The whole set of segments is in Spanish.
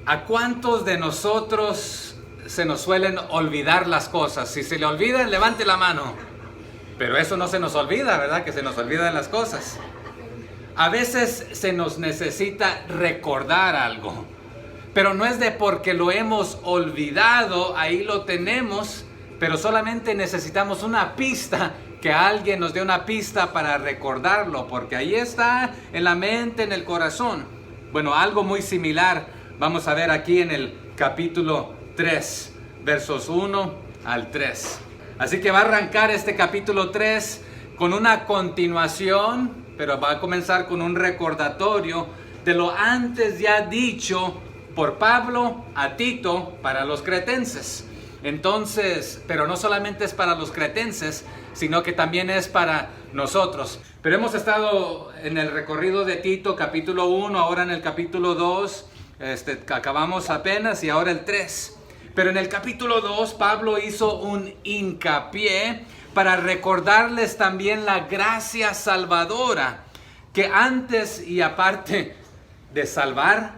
¿A cuántos de nosotros se nos suelen olvidar las cosas? Si se le olvidan, levante la mano. Pero eso no se nos olvida, ¿verdad? Que se nos olvidan las cosas. A veces se nos necesita recordar algo. Pero no es de porque lo hemos olvidado, ahí lo tenemos, pero solamente necesitamos una pista, que alguien nos dé una pista para recordarlo, porque ahí está en la mente, en el corazón. Bueno, algo muy similar vamos a ver aquí en el capítulo 3, versos 1 al 3. Así que va a arrancar este capítulo 3 con una continuación, pero va a comenzar con un recordatorio de lo antes ya dicho por Pablo a Tito para los cretenses. Entonces, pero no solamente es para los cretenses, sino que también es para nosotros. Pero hemos estado en el recorrido de Tito, capítulo 1, ahora en el capítulo 2, acabamos apenas, y ahora el 3. Pero en el capítulo 2, Pablo hizo un hincapié para recordarles también la gracia salvadora, que antes y aparte de salvar,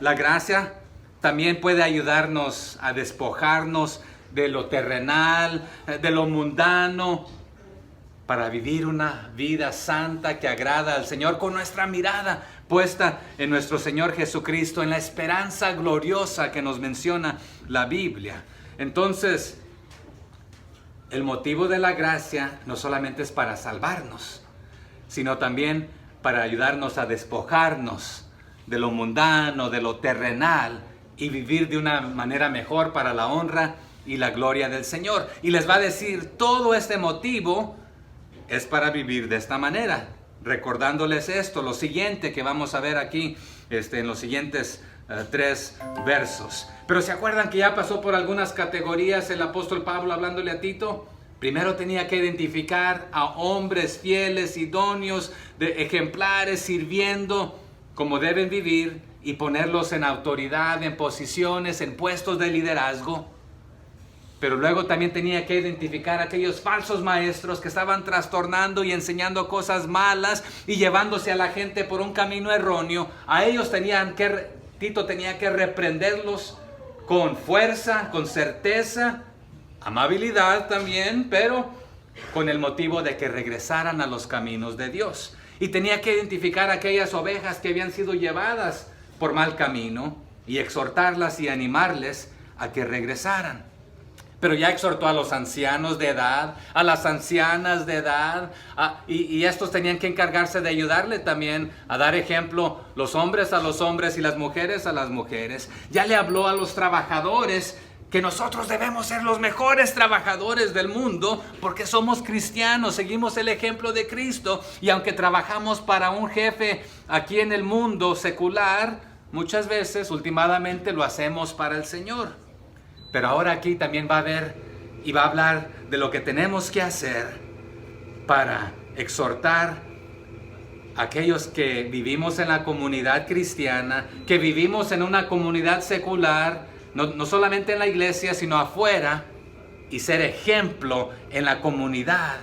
la gracia también puede ayudarnos a despojarnos de lo terrenal, de lo mundano, para vivir una vida santa que agrada al Señor, con nuestra mirada puesta en nuestro Señor Jesucristo, en la esperanza gloriosa que nos menciona la Biblia. Entonces, el motivo de la gracia no solamente es para salvarnos, sino también para ayudarnos a despojarnos de lo mundano, de lo terrenal, y vivir de una manera mejor para la honra y la gloria del Señor. Y les va a decir, todo este motivo es para vivir de esta manera, recordándoles esto, lo siguiente que vamos a ver aquí en los siguientes 3 versos. Pero ¿se acuerdan que ya pasó por algunas categorías el apóstol Pablo hablándole a Tito? Primero tenía que identificar a hombres fieles, idóneos, ejemplares, sirviendo como deben vivir, y ponerlos en autoridad, en posiciones, en puestos de liderazgo. Pero luego también tenía que identificar a aquellos falsos maestros que estaban trastornando y enseñando cosas malas y llevándose a la gente por un camino erróneo. A ellos Tito tenía que reprenderlos con fuerza, con certeza, amabilidad también, pero con el motivo de que regresaran a los caminos de Dios. Y tenía que identificar a aquellas ovejas que habían sido llevadas por mal camino y exhortarlas y animarles a que regresaran. Pero ya exhortó a los ancianos de edad, a las ancianas de edad, y estos tenían que encargarse de ayudarle también a dar ejemplo, los hombres a los hombres y las mujeres a las mujeres. Ya le habló a los trabajadores que nosotros debemos ser los mejores trabajadores del mundo porque somos cristianos, seguimos el ejemplo de Cristo, y aunque trabajamos para un jefe aquí en el mundo secular, muchas veces, últimamente, lo hacemos para el Señor. Pero ahora aquí también va a ver y va a hablar de lo que tenemos que hacer para exhortar a aquellos que vivimos en la comunidad cristiana, que vivimos en una comunidad secular, no solamente en la iglesia, sino afuera, y ser ejemplo en la comunidad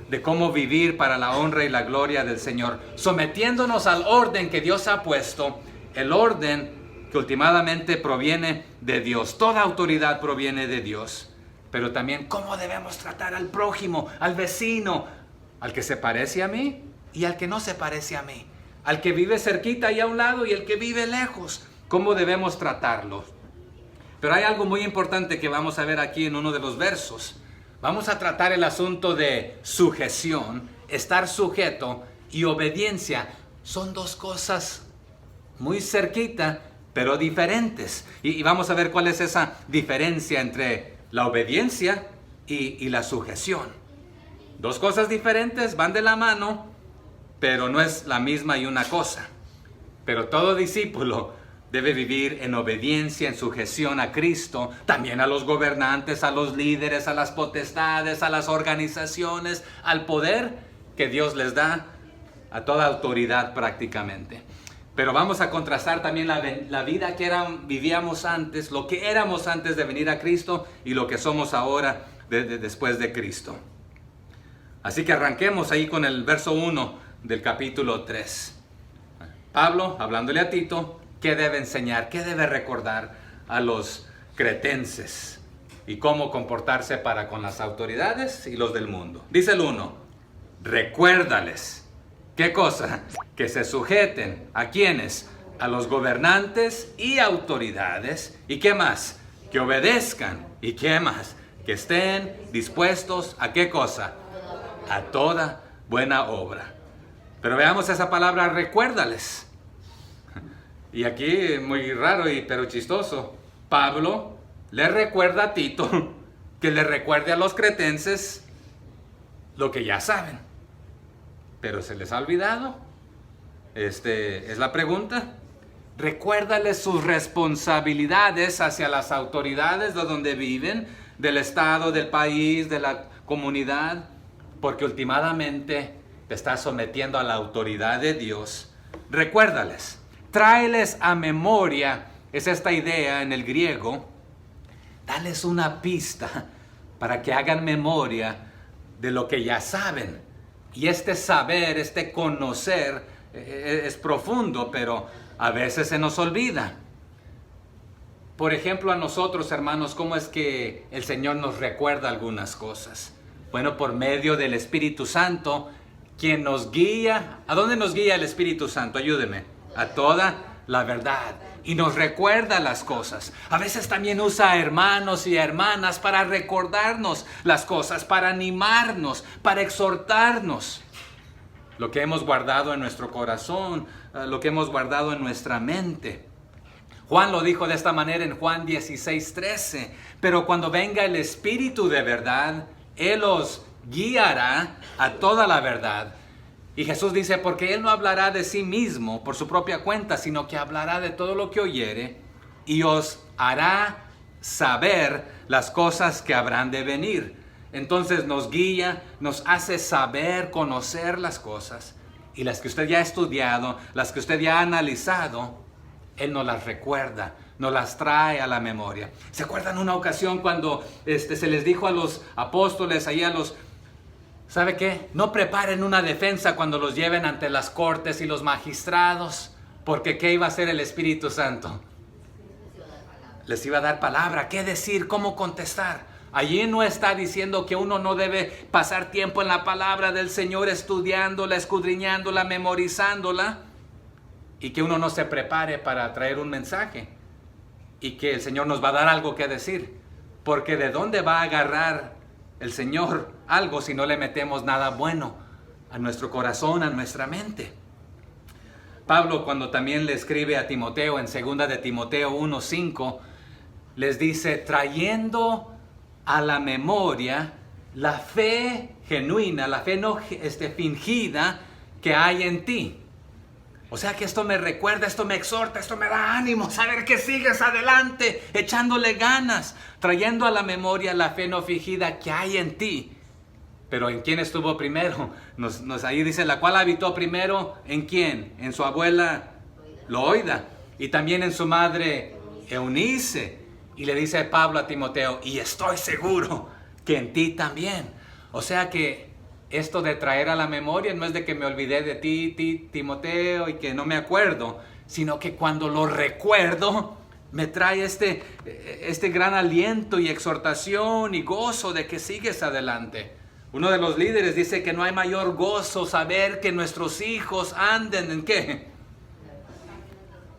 de cómo vivir para la honra y la gloria del Señor, sometiéndonos al orden que Dios ha puesto, el orden que últimamente proviene de Dios. Toda autoridad proviene de Dios, pero también cómo debemos tratar al prójimo, al vecino, al que se parece a mí y al que no se parece a mí, al que vive cerquita y a un lado y el que vive lejos, cómo debemos tratarlos. Pero hay algo muy importante que vamos a ver aquí en uno de los versos. Vamos a tratar el asunto de sujeción, estar sujeto, y obediencia. Son dos cosas muy cerquita, pero diferentes. Y vamos a ver cuál es esa diferencia entre la obediencia y la sujeción. Dos cosas diferentes, van de la mano, pero no es la misma y una cosa. Pero todo discípulo debe vivir en obediencia, en sujeción a Cristo, también a los gobernantes, a los líderes, a las potestades, a las organizaciones, al poder que Dios les da, a toda autoridad prácticamente. Pero vamos a contrastar también la vida que vivíamos antes, lo que éramos antes de venir a Cristo y lo que somos ahora después de Cristo. Así que arranquemos ahí con el verso 1 del capítulo 3. Pablo, hablándole a Tito, qué debe enseñar, qué debe recordar a los cretenses y cómo comportarse para con las autoridades y los del mundo. Dice el 1, recuérdales. ¿Qué cosa? Que se sujeten. ¿A quiénes? A los gobernantes y autoridades. ¿Y qué más? Que obedezcan. ¿Y qué más? Que estén dispuestos ¿a qué cosa? A toda buena obra. Pero veamos esa palabra, recuérdales. Y aquí, muy raro pero chistoso, Pablo le recuerda a Tito que le recuerde a los cretenses lo que ya saben. Pero se les ha olvidado. Es la pregunta. Recuérdales sus responsabilidades hacia las autoridades de donde viven, del estado, del país, de la comunidad, porque últimamente te estás sometiendo a la autoridad de Dios. Recuérdales, tráeles a memoria, es esta idea en el griego, dales una pista para que hagan memoria de lo que ya saben. Y este saber, este conocer es profundo, pero a veces se nos olvida. Por ejemplo, a nosotros, hermanos, ¿cómo es que el Señor nos recuerda algunas cosas? Bueno, por medio del Espíritu Santo, quien nos guía. ¿A dónde nos guía el Espíritu Santo? Ayúdeme. A toda la verdad. Y nos recuerda las cosas. A veces también usa a hermanos y hermanas para recordarnos las cosas, para animarnos, para exhortarnos. Lo que hemos guardado en nuestro corazón, lo que hemos guardado en nuestra mente. Juan lo dijo de esta manera en Juan 16:13. Pero cuando venga el Espíritu de verdad, Él os guiará a toda la verdad. Y Jesús dice, porque Él no hablará de sí mismo por su propia cuenta, sino que hablará de todo lo que oyere y os hará saber las cosas que habrán de venir. Entonces nos guía, nos hace saber, conocer las cosas. Y las que usted ya ha estudiado, las que usted ya ha analizado, Él nos las recuerda, nos las trae a la memoria. ¿Se acuerdan una ocasión cuando se les dijo a los apóstoles, ahí a los... ¿Sabe qué? No preparen una defensa cuando los lleven ante las cortes y los magistrados, porque ¿qué iba a hacer el Espíritu Santo? Les iba a dar palabra, qué decir, cómo contestar. Allí no está diciendo que uno no debe pasar tiempo en la palabra del Señor estudiándola, escudriñándola, memorizándola, y que uno no se prepare para traer un mensaje y que el Señor nos va a dar algo que decir, porque ¿de dónde va a agarrar el Señor algo si no le metemos nada bueno a nuestro corazón, a nuestra mente? Pablo, cuando también le escribe a Timoteo en 2 de Timoteo 1:5, les dice, trayendo a la memoria la fe genuina, la fe no fingida que hay en ti. O sea que esto me recuerda, esto me exhorta, esto me da ánimo, saber que sigues adelante, echándole ganas, trayendo a la memoria la fe no fingida que hay en ti. Pero ¿en quién estuvo primero? Ahí dice, la cual habitó primero, ¿en quién? En su abuela Loida, y también en su madre Eunice. Y le dice Pablo a Timoteo, y estoy seguro que en ti también. O sea que esto de traer a la memoria no es de que me olvidé de ti, Timoteo, y que no me acuerdo, sino que cuando lo recuerdo, me trae este gran aliento y exhortación y gozo de que sigues adelante. Uno de los líderes dice que no hay mayor gozo saber que nuestros hijos anden ¿en qué?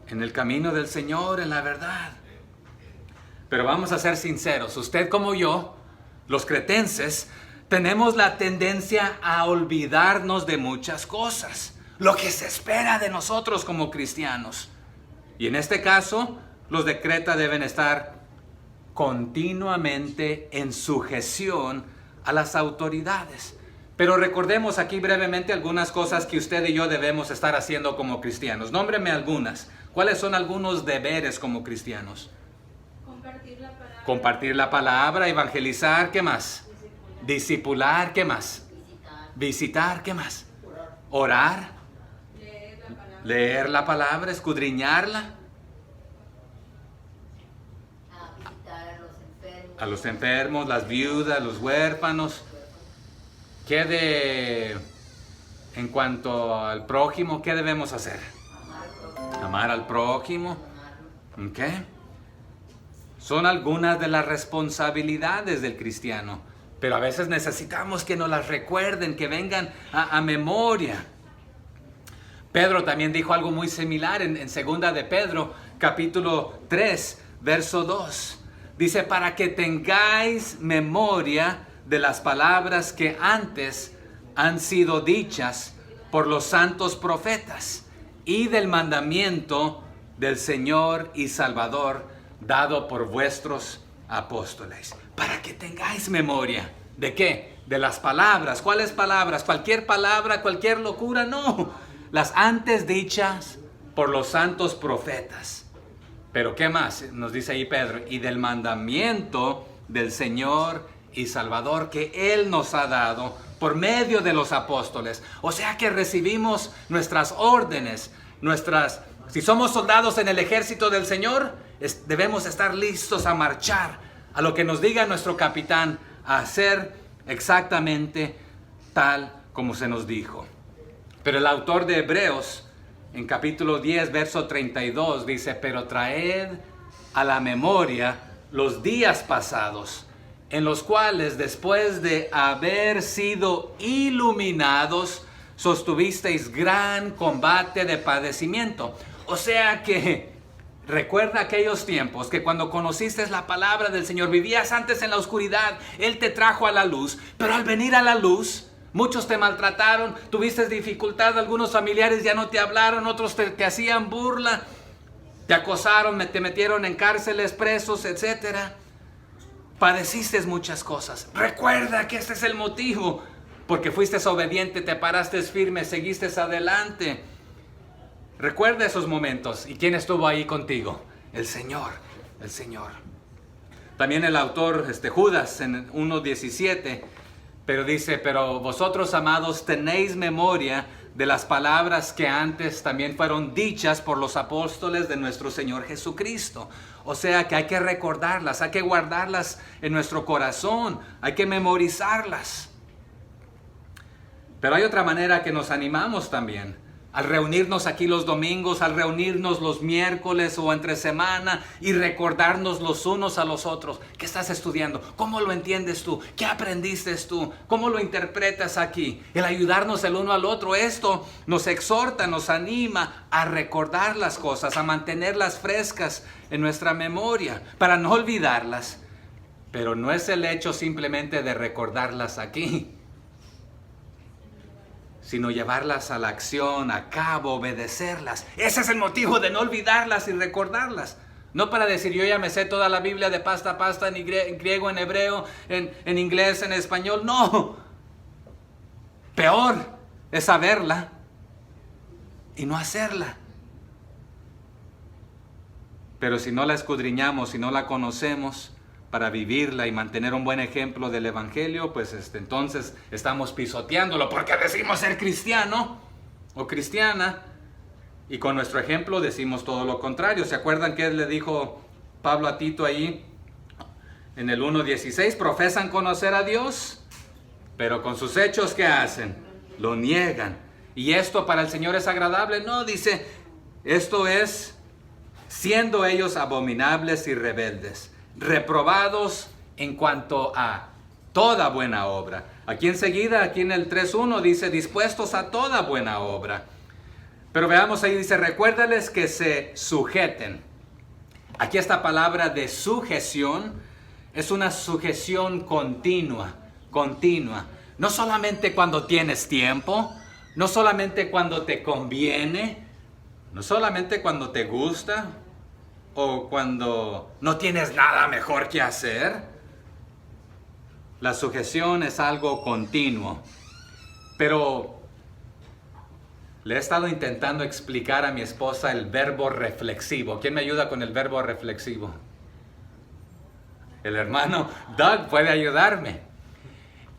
En el camino del Señor, en la verdad. Pero vamos a ser sinceros, usted como yo, los cretenses, tenemos la tendencia a olvidarnos de muchas cosas, lo que se espera de nosotros como cristianos. Y en este caso, los de Creta deben estar continuamente en sujeción a las autoridades. Pero recordemos aquí brevemente algunas cosas que usted y yo debemos estar haciendo como cristianos. Nómbreme algunas. ¿Cuáles son algunos deberes como cristianos? Compartir la palabra, evangelizar, ¿qué más? Discipular, ¿qué más? Visitar, ¿qué más? Orar. Leer la palabra, escudriñarla. Visitar a los enfermos, las viudas, los huérfanos. En cuanto al prójimo, ¿qué debemos hacer? Amar amar al prójimo. ¿Ok? Son algunas de las responsabilidades del cristiano, pero a veces necesitamos que nos las recuerden, que vengan a memoria. Pedro también dijo algo muy similar en segunda de Pedro, capítulo 3, verso 2. Dice, para que tengáis memoria de las palabras que antes han sido dichas por los santos profetas y del mandamiento del Señor y Salvador dado por vuestros apóstoles. Para que tengáis memoria. ¿De qué? De las palabras. ¿Cuáles palabras? ¿Cualquier palabra, cualquier locura? No. Las antes dichas por los santos profetas. Pero ¿qué más? Nos dice ahí Pedro. Y del mandamiento del Señor y Salvador que Él nos ha dado por medio de los apóstoles. O sea que recibimos nuestras órdenes, si somos soldados en el ejército del Señor, debemos estar listos a marchar a lo que nos diga nuestro capitán, a hacer exactamente tal como se nos dijo. Pero el autor de Hebreos, en capítulo 10, verso 32, dice, pero traed a la memoria los días pasados, en los cuales después de haber sido iluminados, sostuvisteis gran combate de padecimiento. O sea que recuerda aquellos tiempos que cuando conociste la palabra del Señor, vivías antes en la oscuridad, Él te trajo a la luz, pero al venir a la luz, muchos te maltrataron, tuviste dificultad, algunos familiares ya no te hablaron, otros te hacían burla, te acosaron, te metieron en cárceles, presos, etcétera. Padeciste muchas cosas. Recuerda que este es el motivo, porque fuiste obediente, te paraste firme, seguiste adelante. Recuerda esos momentos. ¿Y quién estuvo ahí contigo? El Señor, el Señor. También el autor Judas en 1:17, pero dice, pero vosotros, amados, tenéis memoria de las palabras que antes también fueron dichas por los apóstoles de nuestro Señor Jesucristo. O sea que hay que recordarlas, hay que guardarlas en nuestro corazón, hay que memorizarlas. Pero hay otra manera que nos animamos también. Al reunirnos aquí los domingos, al reunirnos los miércoles o entre semana y recordarnos los unos a los otros. ¿Qué estás estudiando? ¿Cómo lo entiendes tú? ¿Qué aprendiste tú? ¿Cómo lo interpretas aquí? El ayudarnos el uno al otro, esto nos exhorta, nos anima a recordar las cosas, a mantenerlas frescas en nuestra memoria, para no olvidarlas. Pero no es el hecho simplemente de recordarlas aquí, sino llevarlas a la acción, a cabo, obedecerlas. Ese es el motivo de no olvidarlas y recordarlas. No para decir, yo ya me sé toda la Biblia de pasta a pasta, en griego, en hebreo, en inglés, en español. No. Peor es saberla y no hacerla. Pero si no la escudriñamos, si no la conocemos, para vivirla y mantener un buen ejemplo del evangelio, pues entonces estamos pisoteándolo porque decimos ser cristiano o cristiana y con nuestro ejemplo decimos todo lo contrario. ¿Se acuerdan qué le dijo Pablo a Tito ahí en el 1:16? Profesan conocer a Dios, pero con sus hechos, ¿qué hacen? Lo niegan. ¿Y esto para el Señor es agradable? No, dice, esto es siendo ellos abominables y rebeldes, reprobados en cuanto a toda buena obra. Aquí enseguida, aquí en el 3:1 dice, dispuestos a toda buena obra. Pero veamos ahí, dice, recuérdales que se sujeten. Aquí esta palabra de sujeción es una sujeción continua. No solamente cuando tienes tiempo, no solamente cuando te conviene, no solamente cuando te gusta, o cuando no tienes nada mejor que hacer. La sujeción es algo continuo. Pero le he estado intentando explicar a mi esposa el verbo reflexivo. ¿Quién me ayuda con el verbo reflexivo? El hermano Doug puede ayudarme.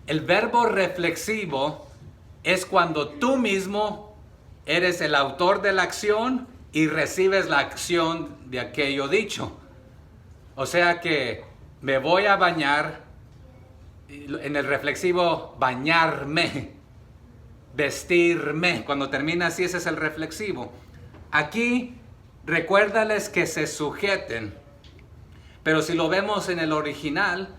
El verbo reflexivo es cuando tú mismo eres el autor de la acción y recibes la acción de aquello dicho. O sea que me voy a bañar, en el reflexivo, bañarme, vestirme. Cuando termina así, ese es el reflexivo. Aquí recuérdales que se sujeten. Pero si lo vemos en el original,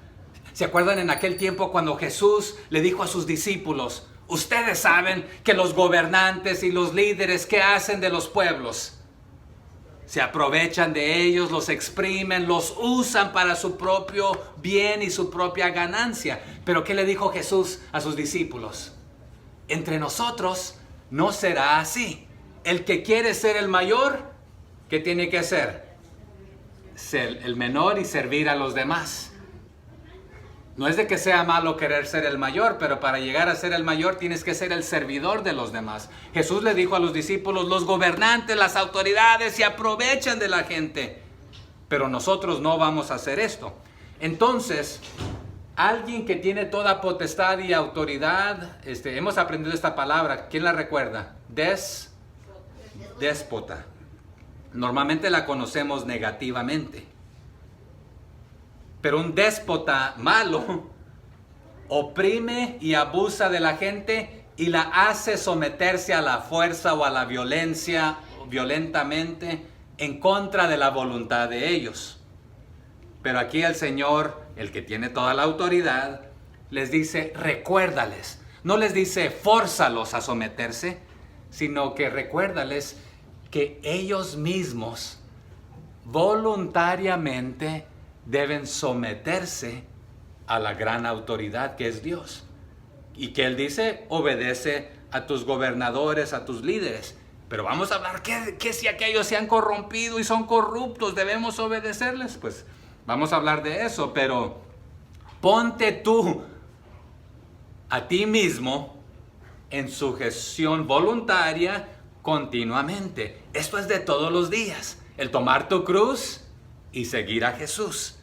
¿se acuerdan en aquel tiempo cuando Jesús le dijo a sus discípulos: ustedes saben que los gobernantes y los líderes, ¿qué hacen de los pueblos? Se aprovechan de ellos, los exprimen, los usan para su propio bien y su propia ganancia. Pero ¿qué le dijo Jesús a sus discípulos? Entre nosotros no será así. El que quiere ser el mayor, ¿qué tiene que hacer? Ser el menor y servir a los demás. No es de que sea malo querer ser el mayor, pero para llegar a ser el mayor tienes que ser el servidor de los demás. Jesús le dijo a los discípulos: los gobernantes, las autoridades se aprovechan de la gente, pero nosotros no vamos a hacer esto. Entonces, alguien que tiene toda potestad y autoridad, hemos aprendido esta palabra, ¿quién la recuerda? Déspota. Normalmente la conocemos negativamente. Pero un déspota malo oprime y abusa de la gente y la hace someterse a la fuerza o a la violencia, violentamente, en contra de la voluntad de ellos. Pero aquí el Señor, el que tiene toda la autoridad, les dice: recuérdales. No les dice fórzalos a someterse, sino que recuérdales que ellos mismos voluntariamente deben someterse a la gran autoridad que es Dios. Y que Él dice: obedece a tus gobernadores, a tus líderes. Pero vamos a hablar, ¿qué si aquellos se han corrompido y son corruptos? ¿Debemos obedecerles? Pues vamos a hablar de eso, pero ponte tú a ti mismo en sujeción voluntaria continuamente. Esto es de todos los días. El tomar tu cruz y seguir a Jesús.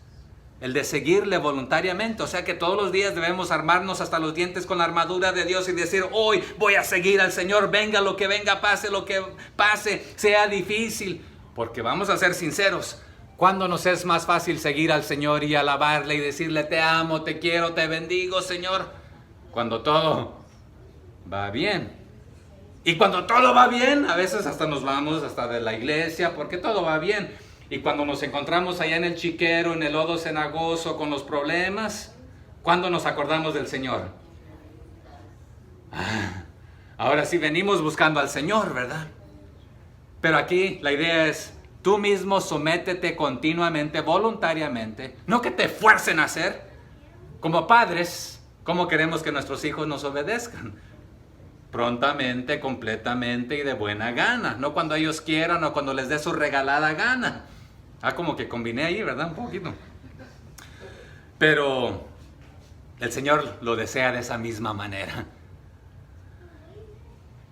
El de seguirle voluntariamente. O sea que todos los días debemos armarnos hasta los dientes con la armadura de Dios y decir: hoy voy a seguir al Señor, venga lo que venga, pase lo que pase, sea difícil. Porque vamos a ser sinceros, ¿cuándo nos es más fácil seguir al Señor y alabarle y decirle: te amo, te quiero, te bendigo, Señor? Cuando todo va bien. Y cuando todo va bien, a veces hasta nos vamos hasta de la iglesia porque todo va bien. Y cuando nos encontramos allá en el chiquero, en el lodo cenagoso, con los problemas, ¿cuándo nos acordamos del Señor? Ahora sí venimos buscando al Señor, ¿verdad? Pero aquí la idea es: tú mismo sométete continuamente, voluntariamente. No que te fuercen a hacer. Como padres, ¿cómo queremos que nuestros hijos nos obedezcan? Prontamente, completamente y de buena gana. No cuando ellos quieran o cuando les dé su regalada gana. Como que combiné ahí, ¿verdad? Un poquito. Pero el Señor lo desea de esa misma manera.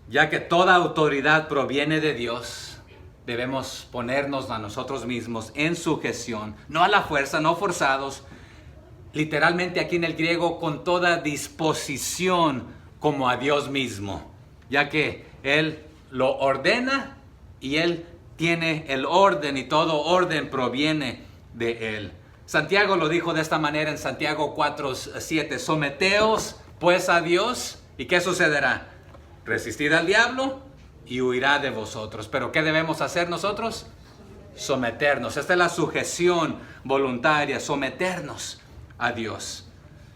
Ya que toda autoridad proviene de Dios, debemos ponernos a nosotros mismos en sujeción, no a la fuerza, no forzados. Literalmente aquí en el griego, con toda disposición, como a Dios mismo. Ya que Él lo ordena y Él tiene el orden y todo orden proviene de Él. Santiago lo dijo de esta manera en Santiago 4:7. Someteos pues a Dios, ¿y qué sucederá? Resistid al diablo y huirá de vosotros. ¿Pero qué debemos hacer nosotros? Someternos. Esta es la sujeción voluntaria, someternos a Dios.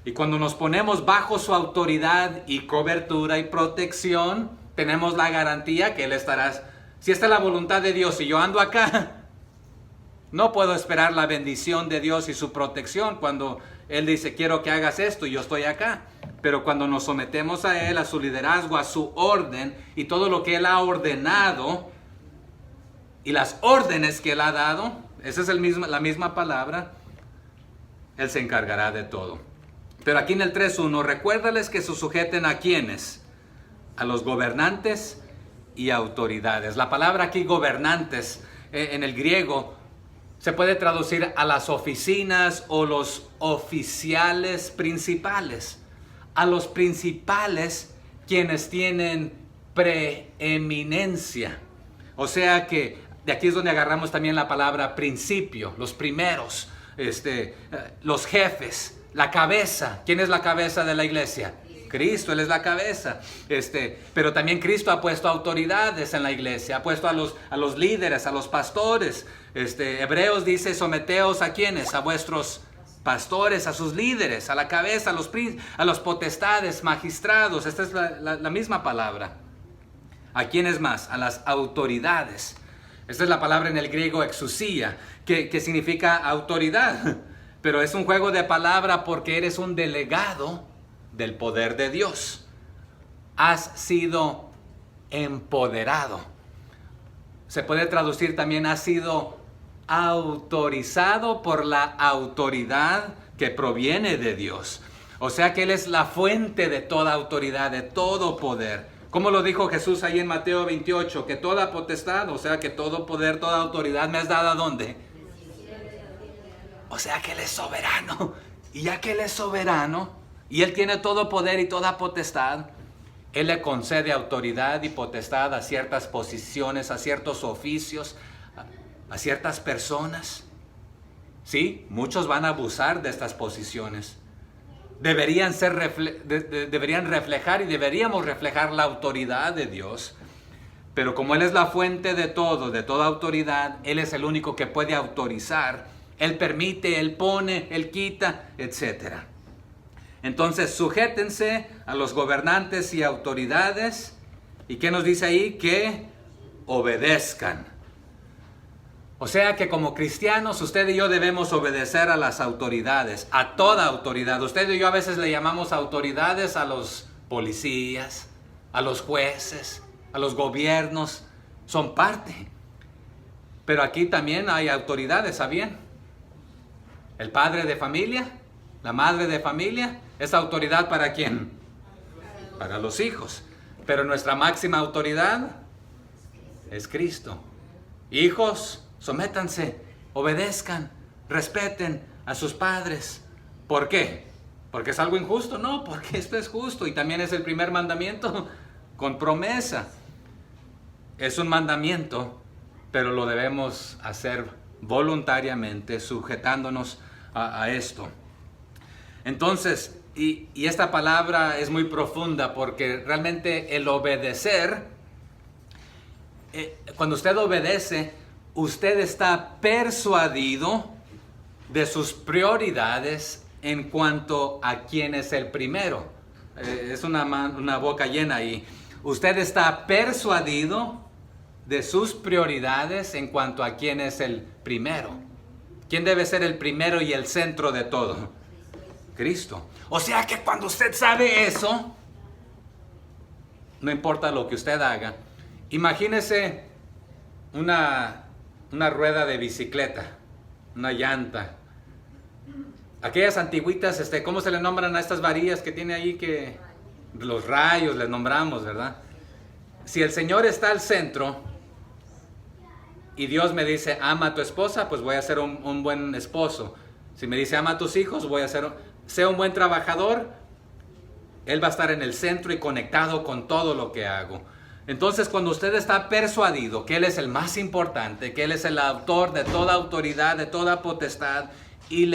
Y cuando nos ponemos bajo su autoridad y cobertura y protección, tenemos la garantía que Él estará. Si esta es la voluntad de Dios y yo ando acá, no puedo esperar la bendición de Dios y su protección cuando Él dice: quiero que hagas esto y yo estoy acá. Pero cuando nos sometemos a Él, a su liderazgo, a su orden y todo lo que Él ha ordenado y las órdenes que Él ha dado, esa es la misma palabra, Él se encargará de todo. Pero aquí en el 3:1, recuérdales que se sujeten ¿a quiénes? A los gobernantes y autoridades. La palabra aquí gobernantes en el griego se puede traducir a las oficinas o los oficiales principales. A los principales quienes tienen preeminencia. O sea que de aquí es donde agarramos también la palabra principio, los primeros, los jefes, la cabeza. ¿Quién es la cabeza de la iglesia? Cristo, Él es la cabeza. Pero también Cristo ha puesto autoridades en la iglesia, ha puesto a los líderes, a los pastores. Hebreos dice, someteos ¿a quiénes? A vuestros pastores, a sus líderes, a la cabeza, a los potestades, magistrados. Esta es la misma palabra. ¿A quiénes más? A las autoridades. Esta es la palabra en el griego exousia, que significa autoridad. Pero es un juego de palabra porque eres un delegado del poder de Dios. Has sido empoderado. Se puede traducir también, has sido autorizado por la autoridad que proviene de Dios. O sea que Él es la fuente de toda autoridad, de todo poder. Como lo dijo Jesús ahí en Mateo 28, que toda potestad, o sea que todo poder, toda autoridad me has dado ¿a dónde? O sea que Él es soberano. Y ya que Él es soberano, y Él tiene todo poder y toda potestad, Él le concede autoridad y potestad a ciertas posiciones, a ciertos oficios, a ciertas personas. Sí, muchos van a abusar de estas posiciones. Deberían reflejar y deberíamos reflejar la autoridad de Dios. Pero como Él es la fuente de todo, de toda autoridad, Él es el único que puede autorizar. Él permite, Él pone, Él quita, etc. Entonces, sujétense a los gobernantes y autoridades. ¿Y qué nos dice ahí? Que obedezcan. O sea que como cristianos, usted y yo debemos obedecer a las autoridades, a toda autoridad. Usted y yo a veces le llamamos autoridades a los policías, a los jueces, a los gobiernos. Son parte. Pero aquí también hay autoridades, ¿sabían? El padre de familia, la madre de familia, ¿es autoridad para quién? Para los hijos. Pero nuestra máxima autoridad es Cristo. Hijos, sométanse, obedezcan, respeten a sus padres. ¿Por qué? ¿Porque es algo injusto? No, porque esto es justo y también es el primer mandamiento con promesa. Es un mandamiento, pero lo debemos hacer voluntariamente, sujetándonos a esto. Entonces, y esta palabra es muy profunda porque realmente el obedecer, cuando usted obedece, usted está persuadido de sus prioridades en cuanto a quién es el primero. Es una boca llena ahí. Usted está persuadido de sus prioridades en cuanto a quién es el primero. ¿Quién debe ser el primero y el centro de todo? Cristo. O sea que cuando usted sabe eso, no importa lo que usted haga. Imagínese una rueda de bicicleta, una llanta. Aquellas antiguitas, ¿cómo se le nombran a estas varillas que tiene ahí? Que los rayos les nombramos, ¿verdad? Si el Señor está al centro y Dios me dice, ama a tu esposa, pues voy a ser un buen esposo. Si me dice, ama a tus hijos, voy a sea un buen trabajador. Él va a estar en el centro y conectado con todo lo que hago. Entonces, cuando usted está persuadido que Él es el más importante, que Él es el autor de toda autoridad, de toda potestad, y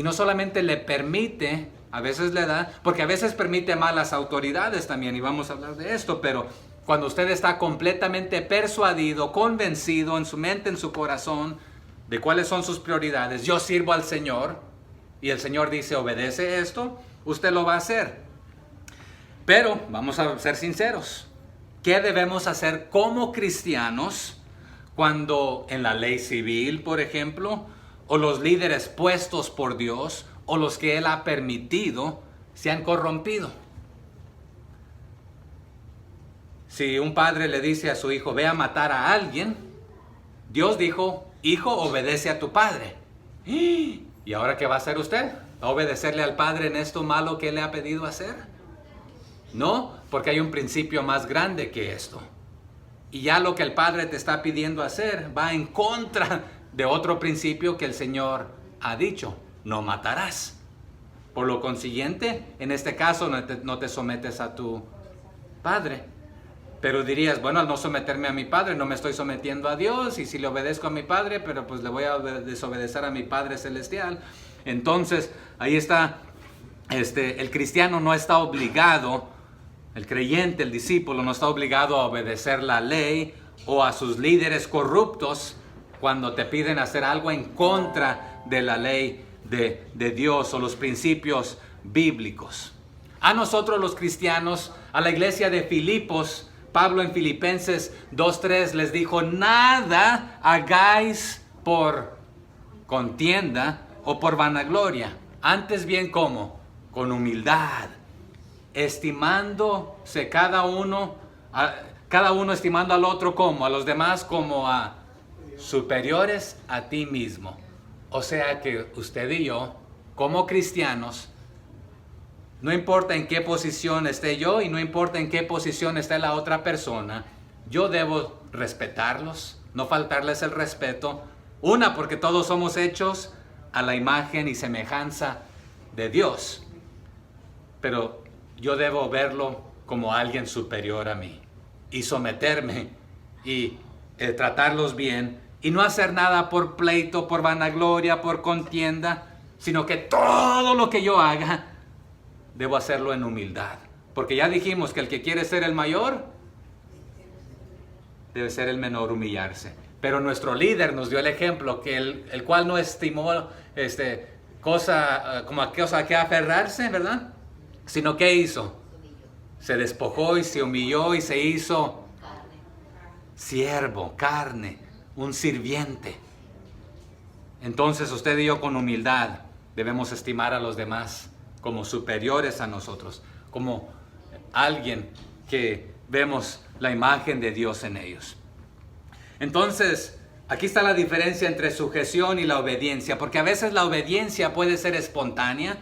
no solamente le permite, a veces le da, porque a veces permite malas autoridades también, y vamos a hablar de esto, pero cuando usted está completamente persuadido, convencido en su mente, en su corazón, de cuáles son sus prioridades, yo sirvo al Señor, y el Señor dice, obedece esto, usted lo va a hacer. Pero, vamos a ser sinceros, ¿qué debemos hacer como cristianos cuando en la ley civil, por ejemplo, o los líderes puestos por Dios, o los que Él ha permitido, se han corrompido? Si un padre le dice a su hijo, ve a matar a alguien, Dios dijo, hijo, obedece a tu padre. ¿Y ahora qué va a hacer usted? ¿Va a obedecerle al padre en esto malo que Él le ha pedido hacer? No, porque hay un principio más grande que esto. Y ya lo que el padre te está pidiendo hacer va en contra de otro principio que el Señor ha dicho, no matarás. Por lo consiguiente, en este caso no te sometes a tu padre. Pero dirías, bueno, al no someterme a mi padre, no me estoy sometiendo a Dios, y si le obedezco a mi padre, pero pues le voy a desobedecer a mi Padre Celestial. Entonces, ahí está el cristiano no está obligado, el creyente, el discípulo, no está obligado a obedecer la ley o a sus líderes corruptos cuando te piden hacer algo en contra de la ley de Dios o los principios bíblicos. A nosotros los cristianos, a la iglesia de Filipos, Pablo en Filipenses 2:3 les dijo: nada hagáis por contienda o por vanagloria, antes bien como con humildad, estimándose cada uno estimando al otro como a los demás como a superiores a ti mismo. O sea que usted y yo, como cristianos, no importa en qué posición esté yo y no importa en qué posición esté la otra persona, yo debo respetarlos, no faltarles el respeto. Una, porque todos somos hechos a la imagen y semejanza de Dios. Pero yo debo verlo como alguien superior a mí y someterme y tratarlos bien y no hacer nada por pleito, por vanagloria, por contienda, sino que todo lo que yo haga debo hacerlo en humildad. Porque ya dijimos que el que quiere ser el mayor debe ser el menor, humillarse. Pero nuestro líder nos dio el ejemplo que el cual no estimó cosa a que aferrarse, ¿verdad? Sino que hizo, se despojó y se humilló y se hizo siervo, carne, un sirviente. Entonces usted y yo con humildad debemos estimar a los demás como superiores a nosotros, como alguien que vemos la imagen de Dios en ellos. Entonces, aquí está la diferencia entre sujeción y la obediencia, porque a veces la obediencia puede ser espontánea,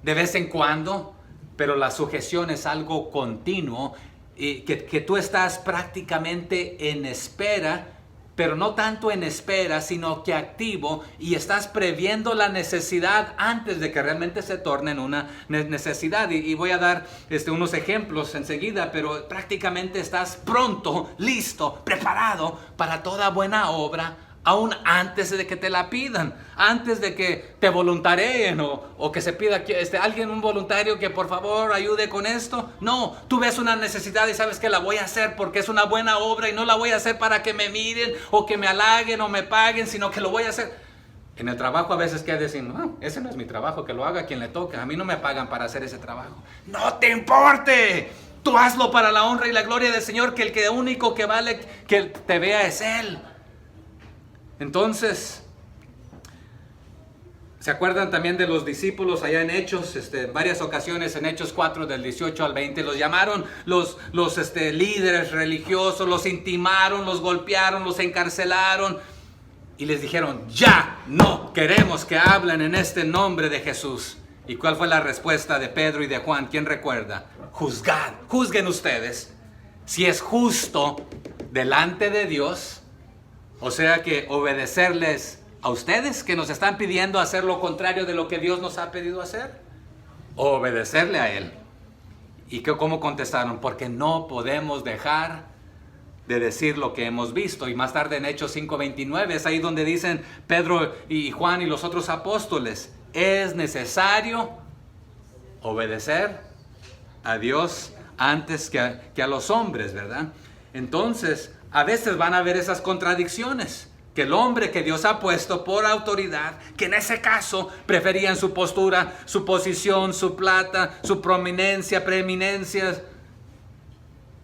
de vez en cuando, pero la sujeción es algo continuo, que tú estás prácticamente en espera, pero no tanto en espera, sino que activo, y estás previendo la necesidad antes de que realmente se torne en una necesidad. Y voy a dar unos ejemplos enseguida, pero prácticamente estás pronto, listo, preparado para toda buena obra, aún antes de que te la pidan, antes de que te voluntareen o que se pida alguien, un voluntario, que por favor ayude con esto. No, tú ves una necesidad y sabes que la voy a hacer porque es una buena obra y no la voy a hacer para que me miren o que me halaguen o me paguen, sino que lo voy a hacer. En el trabajo a veces que decir, no, ese no es mi trabajo, que lo haga quien le toca, a mí no me pagan para hacer ese trabajo. No te importe, tú hazlo para la honra y la gloria del Señor, que el único que vale que te vea es Él. Entonces, ¿se acuerdan también de los discípulos allá en Hechos? En varias ocasiones en Hechos 4 del 18 al 20 los llamaron los líderes religiosos, los intimaron, los golpearon, los encarcelaron y les dijeron: ya no queremos que hablen en este nombre de Jesús. ¿Y cuál fue la respuesta de Pedro y de Juan? ¿Quién recuerda? Juzgad, juzguen ustedes si es justo delante de Dios. O sea que obedecerles a ustedes, que nos están pidiendo hacer lo contrario de lo que Dios nos ha pedido hacer, o obedecerle a Él. ¿Y cómo contestaron? Porque no podemos dejar de decir lo que hemos visto. Y más tarde en Hechos 5:29 es ahí donde dicen Pedro y Juan y los otros apóstoles: es necesario obedecer a Dios antes que a los hombres, ¿verdad? Entonces, a veces van a haber esas contradicciones, que el hombre que Dios ha puesto por autoridad, que en ese caso preferían su postura, su posición, su plata, su prominencia, preeminencia,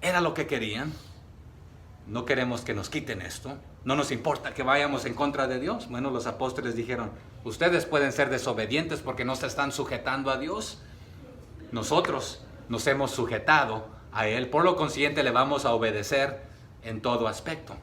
era lo que querían. No queremos que nos quiten esto, no nos importa que vayamos en contra de Dios. Bueno, los apóstoles dijeron: ustedes pueden ser desobedientes porque no se están sujetando a Dios. Nosotros nos hemos sujetado a Él, por lo consiguiente le vamos a obedecer en todo aspecto.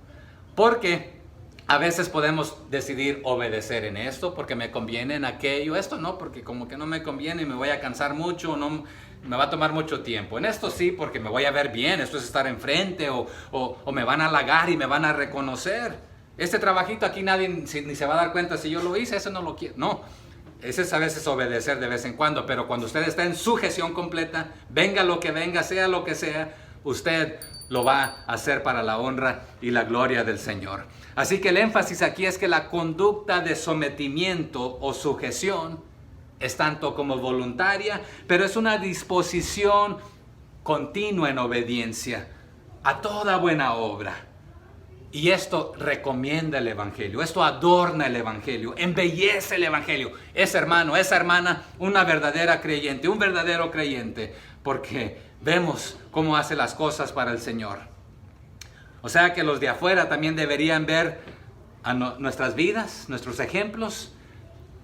Porque a veces podemos decidir obedecer en esto porque me conviene, en aquello. Esto no, porque como que no me conviene y me voy a cansar mucho, no me va a tomar mucho tiempo. En esto sí, porque me voy a ver bien, esto es estar enfrente, o me van a halagar y me van a reconocer. Este trabajito aquí nadie ni se va a dar cuenta si yo lo hice, eso no lo quiero. No, ese es a veces obedecer de vez en cuando, pero cuando usted está en sujeción completa, venga lo que venga, sea lo que sea, usted lo va a hacer para la honra y la gloria del Señor. Así que el énfasis aquí es que la conducta de sometimiento o sujeción es tanto como voluntaria, pero es una disposición continua en obediencia a toda buena obra. Y esto recomienda el Evangelio, esto adorna el Evangelio, embellece el Evangelio. Ese hermano, esa hermana, una verdadera creyente, un verdadero creyente, porque vemos cómo hace las cosas para el Señor. O sea que los de afuera también deberían ver a nuestras vidas, nuestros ejemplos,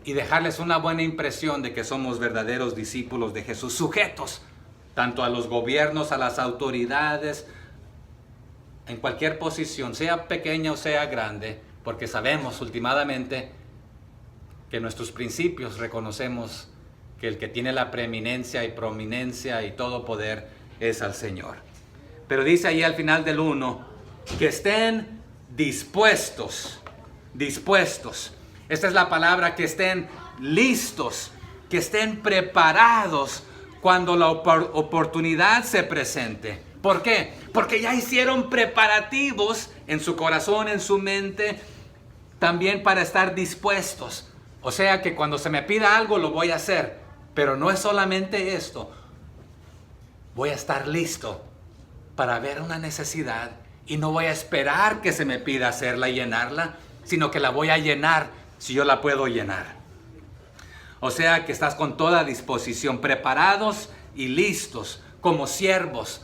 y dejarles una buena impresión de que somos verdaderos discípulos de Jesús, sujetos tanto a los gobiernos, a las autoridades, en cualquier posición, sea pequeña o sea grande, porque sabemos últimamente que nuestros principios reconocemos que el que tiene la preeminencia y prominencia y todo poder es al Señor. Pero dice ahí al final del 1, que estén dispuestos. Esta es la palabra, que estén listos, que estén preparados cuando la oportunidad se presente. ¿Por qué? Porque ya hicieron preparativos en su corazón, en su mente, también para estar dispuestos. O sea que cuando se me pida algo lo voy a hacer, pero no es solamente esto. Voy a estar listo para ver una necesidad y no voy a esperar que se me pida hacerla y llenarla, sino que la voy a llenar si yo la puedo llenar. O sea que estás con toda disposición, preparados y listos como siervos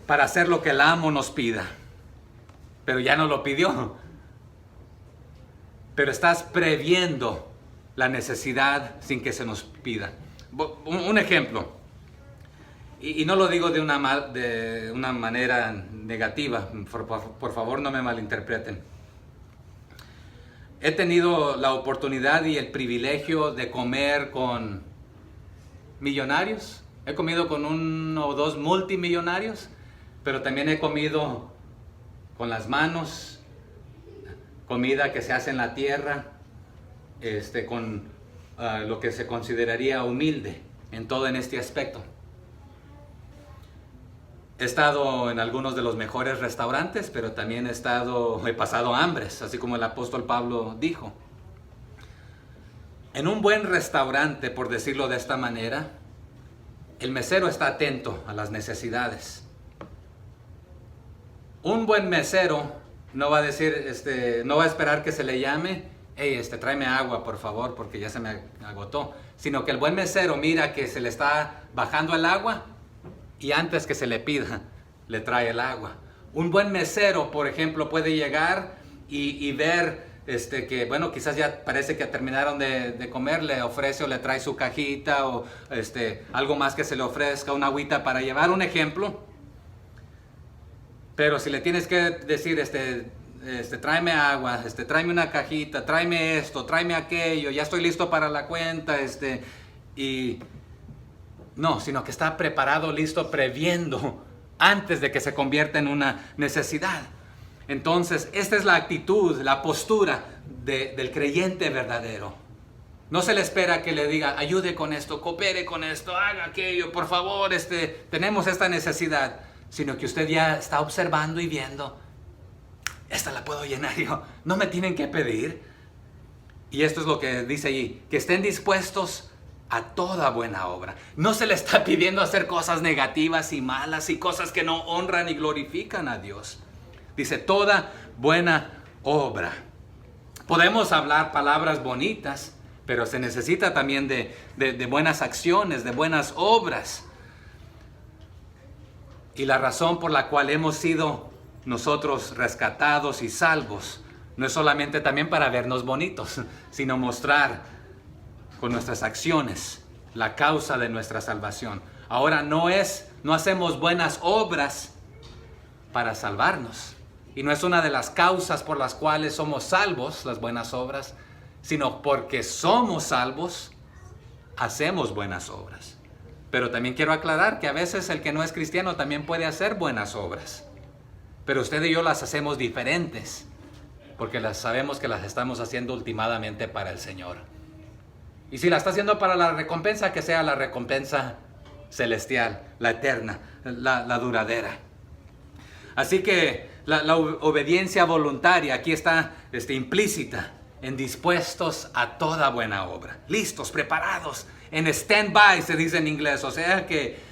para hacer lo que el amo nos pida. Pero ya no lo pidió. Pero estás previendo la necesidad sin que se nos pida. Un ejemplo, y no lo digo de una manera negativa, por favor no me malinterpreten. He tenido la oportunidad y el privilegio de comer con millonarios. He comido con 1 o 2 multimillonarios, pero también he comido con las manos, comida que se hace en la tierra, con lo que se consideraría humilde en este aspecto. He estado en algunos de los mejores restaurantes, pero también he pasado hambres, así como el apóstol Pablo dijo. En un buen restaurante, por decirlo de esta manera, el mesero está atento a las necesidades. Un buen mesero no va a decir, no va a esperar que se le llame, hey, tráeme agua por favor, porque ya se me agotó. Sino que el buen mesero mira que se le está bajando el agua y antes que se le pida, le trae el agua. Un buen mesero, por ejemplo, puede llegar y ver que, bueno, quizás ya parece que terminaron de comer, le ofrece o le trae su cajita o algo más que se le ofrezca, una agüita para llevar, un ejemplo. Pero si le tienes que decir, tráeme agua, tráeme una cajita, tráeme esto, tráeme aquello, ya estoy listo para la cuenta, y no, sino que está preparado, listo, previendo antes de que se convierta en una necesidad. Entonces, esta es la actitud, la postura del creyente verdadero. No se le espera que le diga, ayude con esto, coopere con esto, haga aquello, por favor, tenemos esta necesidad. Sino que usted ya está observando y viendo, esta la puedo llenar yo, no me tienen que pedir. Y esto es lo que dice allí, que estén dispuestos a toda buena obra. No se le está pidiendo hacer cosas negativas y malas y cosas que no honran y glorifican a Dios. Dice toda buena obra. Podemos hablar palabras bonitas, pero se necesita también de buenas acciones, de buenas obras. Y la razón por la cual hemos sido nosotros rescatados y salvos no es solamente también para vernos bonitos, sino mostrar con nuestras acciones la causa de nuestra salvación. Ahora no hacemos buenas obras para salvarnos. Y no es una de las causas por las cuales somos salvos, las buenas obras, sino porque somos salvos, hacemos buenas obras. Pero también quiero aclarar que a veces el que no es cristiano también puede hacer buenas obras. Pero usted y yo las hacemos diferentes, porque sabemos que las estamos haciendo ultimadamente para el Señor. Y si la está haciendo para la recompensa, que sea la recompensa celestial, la eterna, la duradera. Así que la obediencia voluntaria aquí está implícita en dispuestos a toda buena obra. Listos, preparados, en stand-by se dice en inglés. O sea que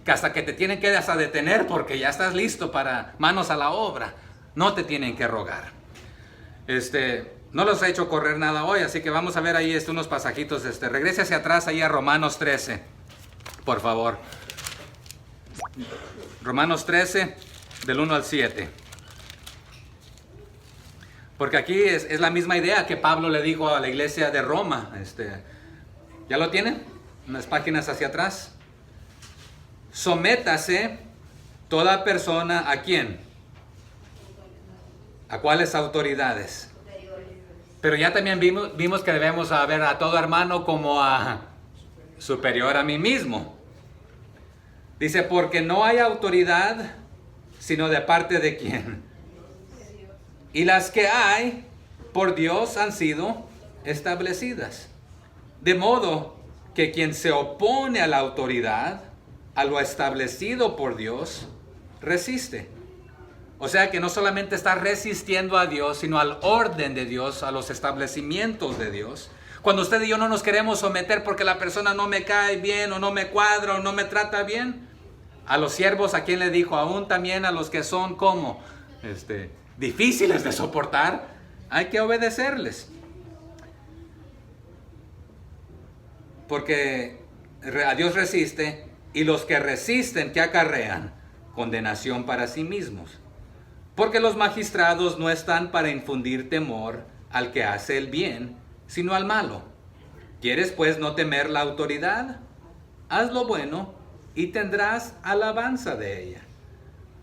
hasta que te tienen que hasta detener porque ya estás listo para manos a la obra. No te tienen que rogar. No los he hecho correr nada hoy, así que vamos a ver ahí unos pasajitos. Regrese hacia atrás ahí a Romanos 13, por favor. Romanos 13, del 1 al 7. Porque aquí es la misma idea que Pablo le dijo a la iglesia de Roma. ¿Ya lo tienen? Unas páginas hacia atrás. Sométase toda persona, ¿a quién? ¿A cuáles autoridades? Pero ya también vimos que debemos ver a todo hermano como a superior a mí mismo. Dice, porque no hay autoridad sino de parte de quién. Y las que hay por Dios han sido establecidas. De modo que quien se opone a la autoridad, a lo establecido por Dios, resiste. O sea que no solamente está resistiendo a Dios, sino al orden de Dios, a los establecimientos de Dios. Cuando usted y yo no nos queremos someter porque la persona no me cae bien, o no me cuadra, o no me trata bien, a los siervos, ¿a quién le dijo? Aún también a los que son como difíciles de soportar, hay que obedecerles. Porque a Dios resiste, y los que resisten, ¿qué acarrean? Condenación para sí mismos. Porque los magistrados no están para infundir temor al que hace el bien, sino al malo. ¿Quieres pues no temer la autoridad? Haz lo bueno y tendrás alabanza de ella.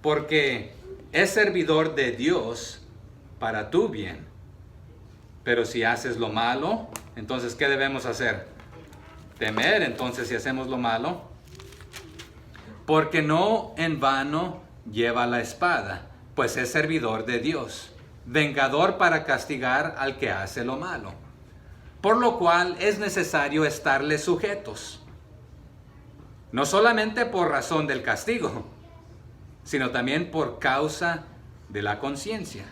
Porque es servidor de Dios para tu bien. Pero si haces lo malo, entonces ¿qué debemos hacer? Temer, entonces, si hacemos lo malo. Porque no en vano lleva la espada, pues es servidor de Dios, vengador para castigar al que hace lo malo. Por lo cual es necesario estarle sujetos, no solamente por razón del castigo, sino también por causa de la conciencia.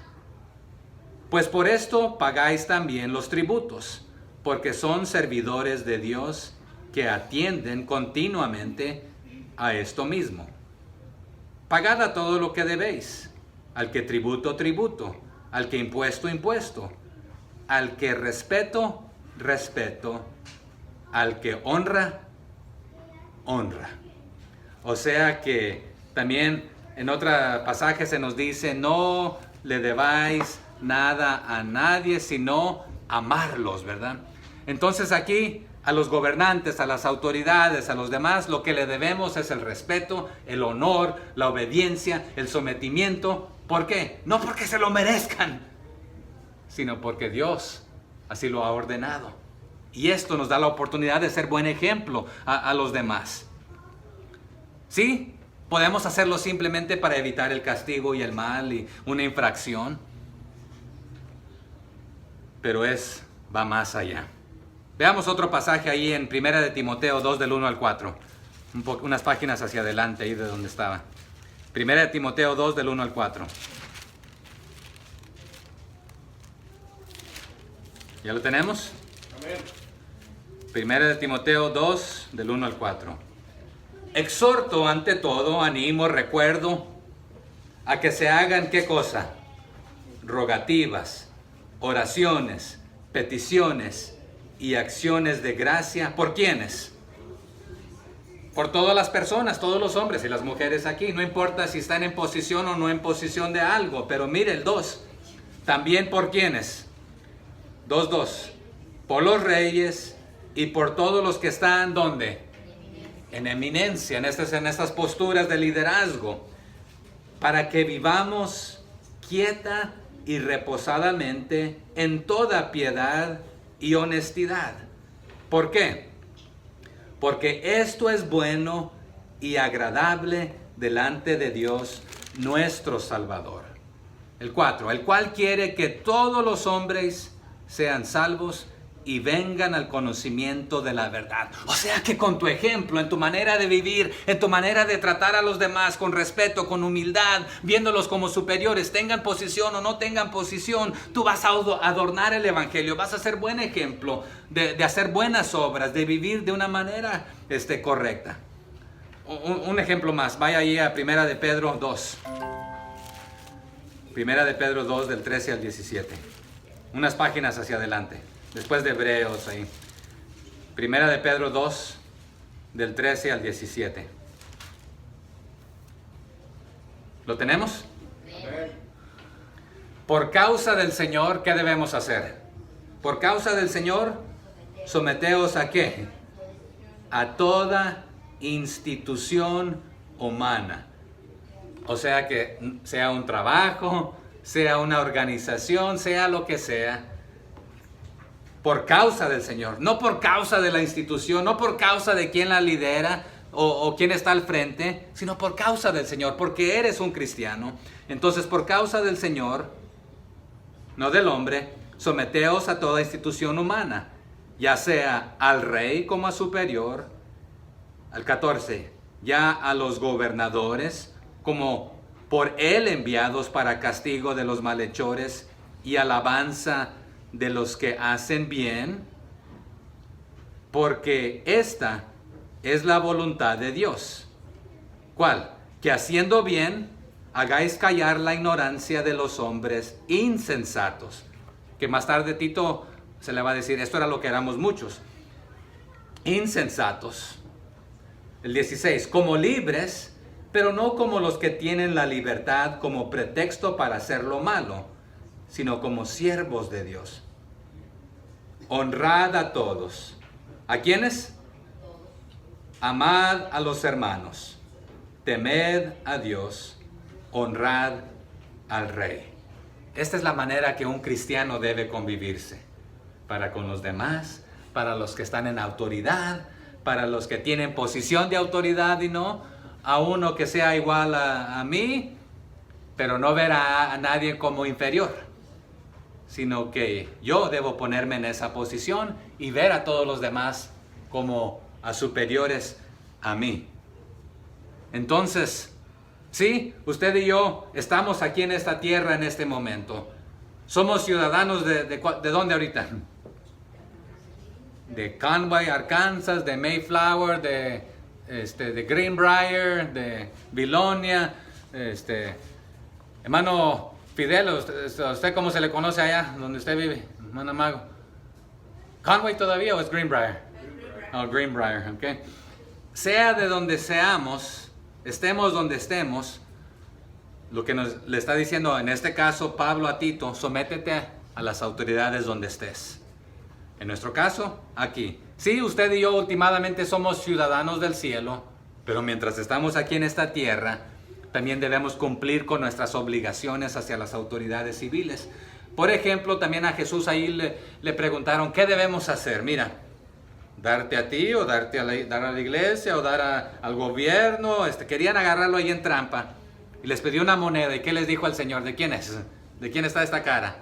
Pues por esto pagáis también los tributos, porque son servidores de Dios que atienden continuamente a esto mismo. Pagad a todo lo que debéis, al que tributo, tributo, al que impuesto, impuesto, al que respeto, respeto, al que honra, honra. O sea que también en otro pasaje se nos dice, no le debáis nada a nadie, sino amarlos, ¿verdad? Entonces aquí a los gobernantes, a las autoridades, a los demás, lo que le debemos es el respeto, el honor, la obediencia, el sometimiento. ¿Por qué? No porque se lo merezcan, sino porque Dios así lo ha ordenado. Y esto nos da la oportunidad de ser buen ejemplo a los demás. ¿Sí? Podemos hacerlo simplemente para evitar el castigo y el mal y una infracción. Pero va más allá. Veamos otro pasaje ahí en 1 de Timoteo 2 del 1 al 4. Unas páginas hacia adelante ahí de donde estaba. 1 de Timoteo 2 del 1 al 4. ¿Ya lo tenemos? Amén. 1 de Timoteo 2 del 1 al 4. Exhorto ante todo, animo, recuerdo, a que se hagan ¿qué cosa? Rogativas, oraciones, peticiones y acciones de gracia. ¿Por quiénes? Por todas las personas, todos los hombres y las mujeres aquí. No importa si están en posición o no en posición de algo. Pero mire el 2. También por quiénes. 2:2. Por los reyes y por todos los que están, ¿dónde? En eminencia, en estas posturas de liderazgo. Para que vivamos quieta y reposadamente en toda piedad y honestidad. ¿Por qué? Porque esto es bueno y agradable delante de Dios nuestro Salvador. El 4, el cual quiere que todos los hombres sean salvos y vengan al conocimiento de la verdad. O sea que con tu ejemplo, en tu manera de vivir, en tu manera de tratar a los demás con respeto, con humildad, viéndolos como superiores, tengan posición o no tengan posición, tú vas a adornar el evangelio, vas a ser buen ejemplo de hacer buenas obras, de vivir de una manera correcta. Un ejemplo más, vaya ahí a Primera de Pedro 2. Primera de Pedro 2 del 13 al 17. Unas páginas hacia adelante. Después de Hebreos ahí. Primera de Pedro 2, del 13 al 17. ¿Lo tenemos? Por causa del Señor, ¿qué debemos hacer? Por causa del Señor, someteos ¿a qué? A toda institución humana. O sea que sea un trabajo, sea una organización, sea lo que sea. Por causa del Señor, no por causa de la institución, no por causa de quién la lidera o quién está al frente, sino por causa del Señor, porque eres un cristiano. Entonces, por causa del Señor, no del hombre, someteos a toda institución humana, ya sea al rey como a superior. Al 14, ya a los gobernadores como por él enviados para castigo de los malhechores y alabanza de los que hacen bien, porque esta es la voluntad de Dios. ¿Cuál? Que haciendo bien hagáis callar la ignorancia de los hombres insensatos. Que más tarde Tito se le va a decir, esto era lo que éramos muchos. Insensatos. El 16, como libres, pero no como los que tienen la libertad como pretexto para hacer lo malo, sino como siervos de Dios. Honrad a todos. ¿A quiénes? Amad a los hermanos. Temed a Dios. Honrad al Rey. Esta es la manera que un cristiano debe convivirse. Para con los demás, para los que están en autoridad, para los que tienen posición de autoridad y no a uno que sea igual a mí, pero no ver a nadie como inferior, sino que yo debo ponerme en esa posición y ver a todos los demás como a superiores a mí. Entonces, sí, usted y yo estamos aquí en esta tierra en este momento. Somos ciudadanos ¿de dónde ahorita? De Conway, Arkansas, de Mayflower, de Greenbrier, de Vilonia, hermano Fidel, ¿usted cómo se le conoce allá donde usted vive, hermano Mago? ¿Conway todavía o es Greenbrier? Oh, Greenbrier, ok. Sea de donde seamos, estemos donde estemos, lo que le está diciendo en este caso Pablo a Tito, sométete a las autoridades donde estés. En nuestro caso, aquí. Sí, usted y yo últimamente somos ciudadanos del cielo, pero mientras estamos aquí en esta tierra, también debemos cumplir con nuestras obligaciones hacia las autoridades civiles. Por ejemplo, también a Jesús ahí le preguntaron, ¿qué debemos hacer? Mira, darte a ti o dar a la iglesia o dar al gobierno. Querían agarrarlo ahí en trampa y les pidió una moneda. ¿Y qué les dijo al Señor? ¿De quién es? ¿De quién está esta cara?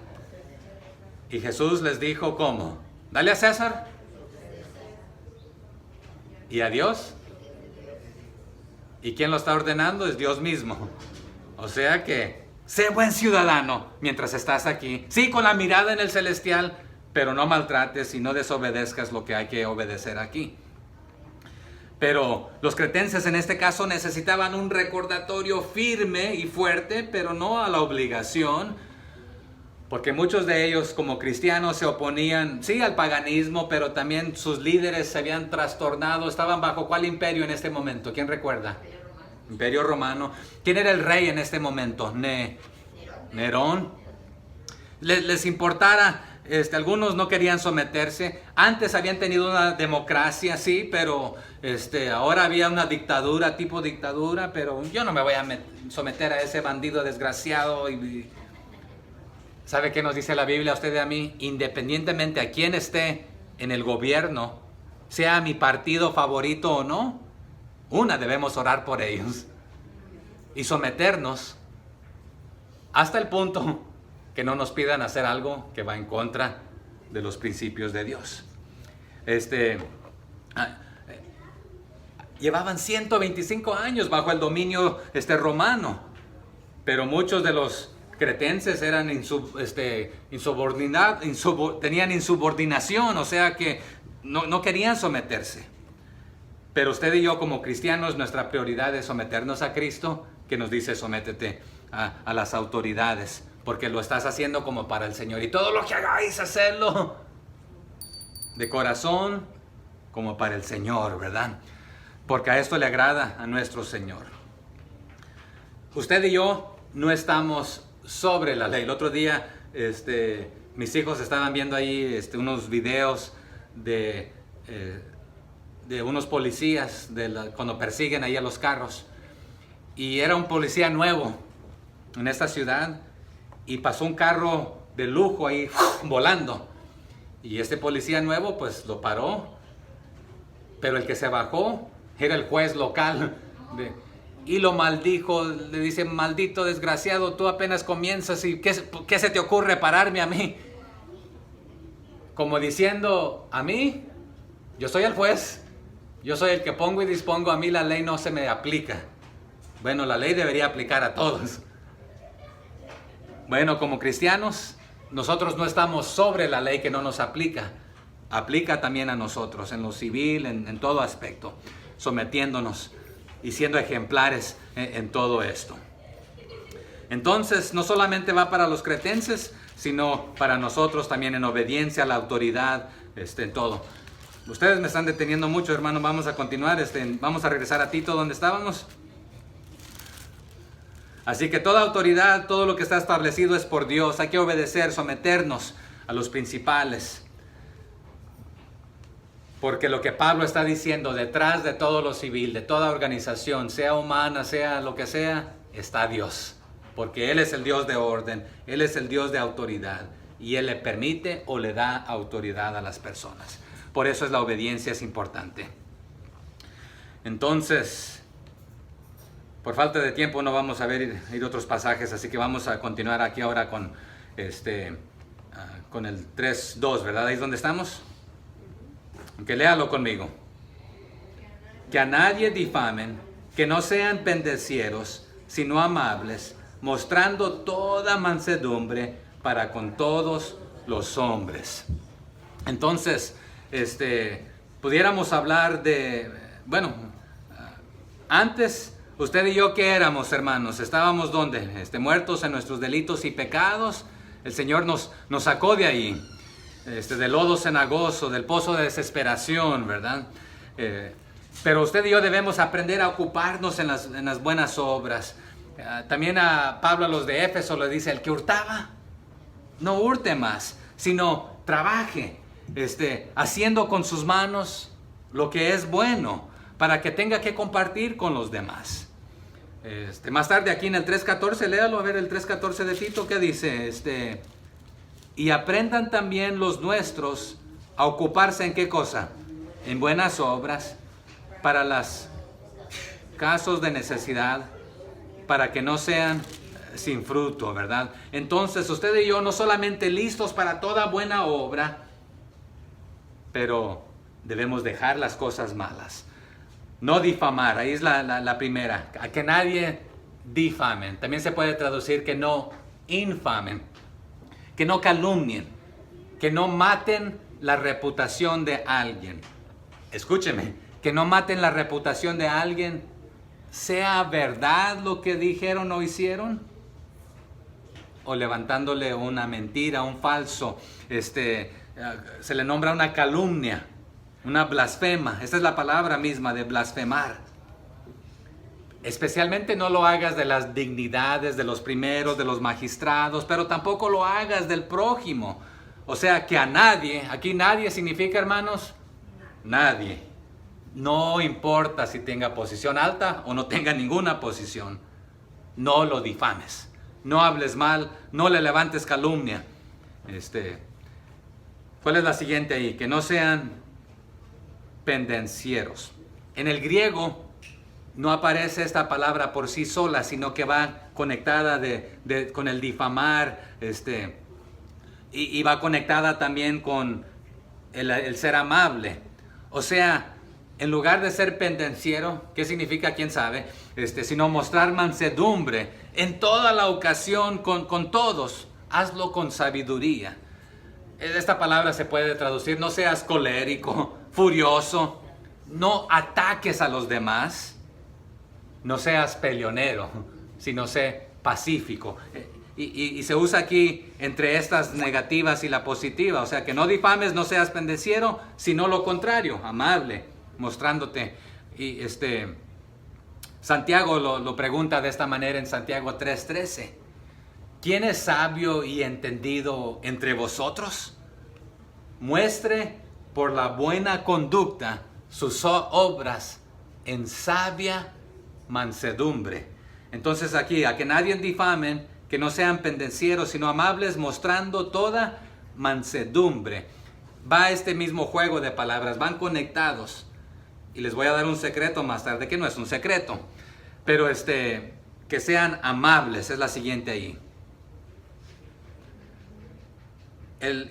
Y Jesús les dijo, ¿cómo? Dale a César. ¿Y a Dios? ¿Y quién lo está ordenando? Es Dios mismo. O sea que, sé buen ciudadano mientras estás aquí. Sí, con la mirada en el celestial, pero no maltrates y no desobedezcas lo que hay que obedecer aquí. Pero los cretenses en este caso necesitaban un recordatorio firme y fuerte, pero no a la obligación. Porque muchos de ellos como cristianos se oponían, sí, al paganismo, pero también sus líderes se habían trastornado. ¿Estaban bajo cuál imperio en este momento? ¿Quién recuerda? Imperio Romano. ¿Quién era el rey en este momento? Nerón. Les importara, algunos no querían someterse. Antes habían tenido una democracia, sí, pero ahora había una dictadura, tipo dictadura, pero yo no me voy a someter a ese bandido desgraciado. ¿Sabe qué nos dice la Biblia a usted y a mí? Independientemente a quién esté en el gobierno, sea mi partido favorito o no, debemos orar por ellos y someternos hasta el punto que no nos pidan hacer algo que va en contra de los principios de Dios. Llevaban 125 años bajo el dominio romano, pero muchos de los cretenses eran tenían insubordinación, o sea que no querían someterse. Pero usted y yo como cristianos, nuestra prioridad es someternos a Cristo, que nos dice sométete a las autoridades, porque lo estás haciendo como para el Señor. Y todo lo que hagáis, hacerlo de corazón como para el Señor, ¿verdad? Porque a esto le agrada a nuestro Señor. Usted y yo no estamos sobre la ley. El otro día mis hijos estaban viendo ahí unos videos de unos policías cuando persiguen ahí a los carros. Y era un policía nuevo en esta ciudad y pasó un carro de lujo ahí volando. Y este policía nuevo pues lo paró, pero el que se bajó era el juez local y lo maldijo. Le dice: maldito desgraciado, tú apenas comienzas y ¿qué se te ocurre pararme a mí? Como diciendo: a mí, yo soy el juez, yo soy el que pongo y dispongo, a mí la ley no se me aplica. Bueno, la ley debería aplicar a todos. Bueno, como cristianos, nosotros no estamos sobre la ley que no nos aplica. Aplica también a nosotros, en lo civil, en todo aspecto, sometiéndonos y siendo ejemplares en todo esto. Entonces, no solamente va para los cretenses, sino para nosotros también en obediencia a la autoridad, en todo. Ustedes me están deteniendo mucho, hermano. Vamos a continuar, vamos a regresar a Tito donde estábamos. Así que toda autoridad, todo lo que está establecido es por Dios. Hay que obedecer, someternos a los principales. Porque lo que Pablo está diciendo, detrás de todo lo civil, de toda organización, sea humana, sea lo que sea, está Dios. Porque Él es el Dios de orden, Él es el Dios de autoridad. Y Él le permite o le da autoridad a las personas. Por eso la obediencia es importante. Entonces, por falta de tiempo no vamos a ver ir otros pasajes, así que vamos a continuar aquí ahora con el 3:2, ¿verdad? Ahí es donde estamos. Que léalo conmigo. Que a nadie difamen, que no sean pendencieros, sino amables, mostrando toda mansedumbre para con todos los hombres. Entonces, pudiéramos hablar de, antes, usted y yo, ¿qué éramos, hermanos? ¿Estábamos dónde? Muertos en nuestros delitos y pecados. El Señor nos sacó de ahí. Del lodo cenagoso, del pozo de desesperación, ¿verdad? Pero usted y yo debemos aprender a ocuparnos en las buenas obras. También a Pablo a los de Éfeso le dice: el que hurtaba, no hurte más, sino trabaje, haciendo con sus manos lo que es bueno, para que tenga que compartir con los demás. Más tarde aquí en el 3:14, léalo, a ver el 3:14 de Tito, ¿qué dice? Y aprendan también los nuestros a ocuparse en ¿qué cosa? En buenas obras, para los casos de necesidad, para que no sean sin fruto, ¿verdad? Entonces usted y yo no solamente listos para toda buena obra, pero debemos dejar las cosas malas. No difamar, ahí es la primera, a que nadie difamen. También se puede traducir que no infamen. Que no calumnien, que no maten la reputación de alguien. Escúcheme, que no maten la reputación de alguien, sea verdad lo que dijeron o hicieron, o levantándole una mentira, un falso, se le nombra una calumnia, una blasfema. Esta es la palabra misma de blasfemar. Especialmente no lo hagas de las dignidades de los primeros, de los magistrados, pero tampoco lo hagas del prójimo. O sea, que a nadie, aquí nadie significa, hermanos, nadie. No importa si tenga posición alta o no tenga ninguna posición. No lo difames, no hables mal, no le levantes calumnia. ¿Cuál es la siguiente ahí? Que no sean pendencieros. En el griego no aparece esta palabra por sí sola, sino que va conectada con el difamar, y va conectada también con el ser amable. O sea, en lugar de ser pendenciero, ¿qué significa? ¿Quién sabe? Sino mostrar mansedumbre en toda la ocasión con todos. Hazlo con sabiduría. Esta palabra se puede traducir: no seas colérico, furioso, no ataques a los demás, no seas peleonero, sino sé pacífico. Y se usa aquí entre estas negativas y la positiva. O sea, que no difames, no seas pendenciero, sino lo contrario, amable, mostrándote. Y Santiago lo pregunta de esta manera en Santiago 3:13. ¿Quién es sabio y entendido entre vosotros? Muestre por la buena conducta sus obras en sabia mansedumbre. Entonces aquí, a que nadie difamen, que no sean pendencieros, sino amables, mostrando toda mansedumbre. Va este mismo juego de palabras, van conectados. Y les voy a dar un secreto más tarde, que no es un secreto, pero que sean amables, es la siguiente ahí.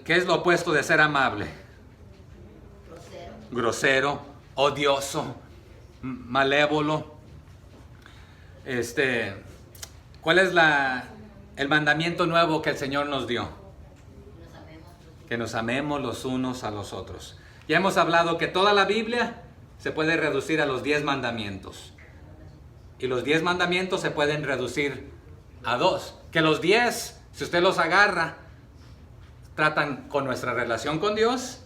¿Qué es lo opuesto de ser amable? Grosero, odioso, malévolo. ¿Cuál es el mandamiento nuevo que el Señor nos dio? Que nos amemos los unos a los otros. Ya hemos hablado que toda la Biblia se puede reducir a los 10 mandamientos. Y los 10 mandamientos se pueden reducir a 2. Que los 10, si usted los agarra, tratan con nuestra relación con Dios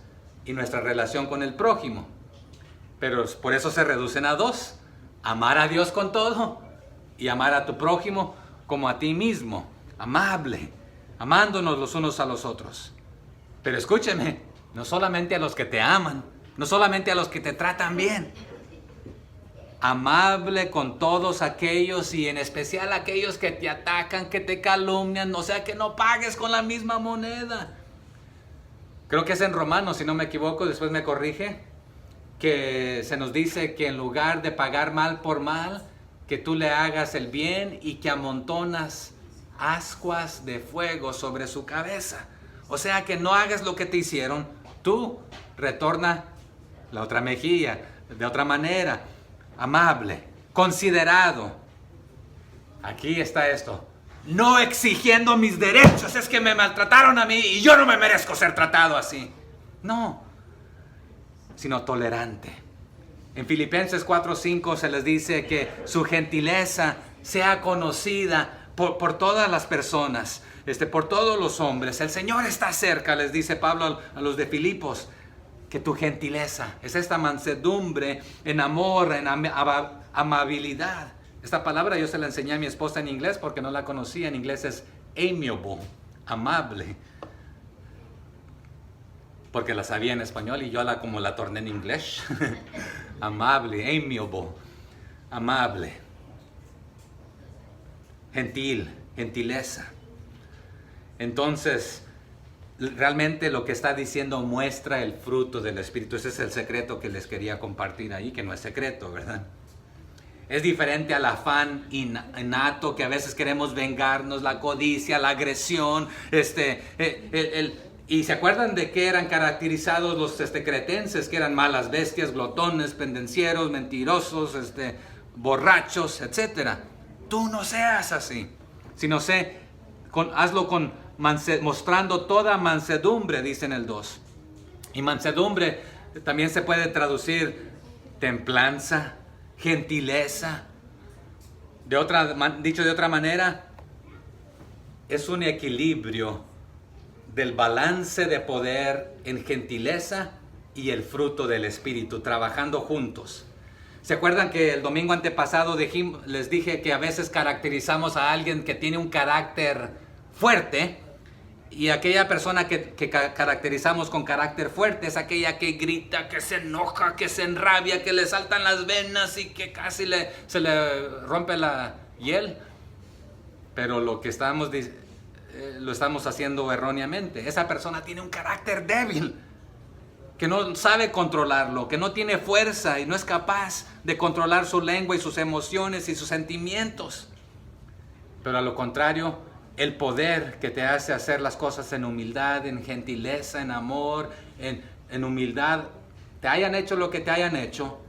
y nuestra relación con el prójimo. Pero por eso se reducen a 2. Amar a Dios con todo y amar a tu prójimo como a ti mismo. Amable, amándonos los unos a los otros. Pero escúcheme, no solamente a los que te aman, no solamente a los que te tratan bien. Amable con todos aquellos, y en especial aquellos que te atacan, que te calumnian, o sea, que no pagues con la misma moneda. Creo que es en Romanos, si no me equivoco, después me corrige, que se nos dice que en lugar de pagar mal por mal, que tú le hagas el bien y que amontonas ascuas de fuego sobre su cabeza. O sea, que no hagas lo que te hicieron, tú retorna la otra mejilla, de otra manera, amable, considerado. Aquí está esto: no exigiendo mis derechos, es que me maltrataron a mí y yo no me merezco ser tratado así. No, sino tolerante. En Filipenses 4:5 se les dice que su gentileza sea conocida por todas las personas, por todos los hombres. El Señor está cerca, les dice Pablo a los de Filipos, que tu gentileza es esta mansedumbre en amor, en amabilidad. Esta palabra yo se la enseñé a mi esposa en inglés porque no la conocía. En inglés es amiable, amable. Porque la sabía en español y yo como la torné en inglés. Amable, amiable, amable. Gentil, gentileza. Entonces, realmente lo que está diciendo muestra el fruto del Espíritu. Ese es el secreto que les quería compartir ahí, que no es secreto, ¿verdad? Es diferente al afán innato, que a veces queremos vengarnos, la codicia, la agresión, y se acuerdan de qué eran caracterizados los cretenses, que eran malas bestias, glotones, pendencieros, mentirosos, borrachos, etc. Tú no seas así, sino hazlo mostrando toda mansedumbre, dice en el 2. Y mansedumbre también se puede traducir templanza, gentileza. Dicho de otra manera, es un equilibrio del balance de poder en gentileza y el fruto del Espíritu, trabajando juntos. ¿Se acuerdan que el domingo antepasado les dije que a veces caracterizamos a alguien que tiene un carácter fuerte? Y aquella persona que caracterizamos con carácter fuerte es aquella que grita, que se enoja, que se enrabia, que le saltan las venas y que casi se le rompe la hiel. Pero lo estamos haciendo erróneamente. Esa persona tiene un carácter débil, que no sabe controlarlo, que no tiene fuerza y no es capaz de controlar su lengua y sus emociones y sus sentimientos. Pero a lo contrario, el poder que te hace hacer las cosas en humildad, en gentileza, en amor, en humildad, te hayan hecho lo que te hayan hecho,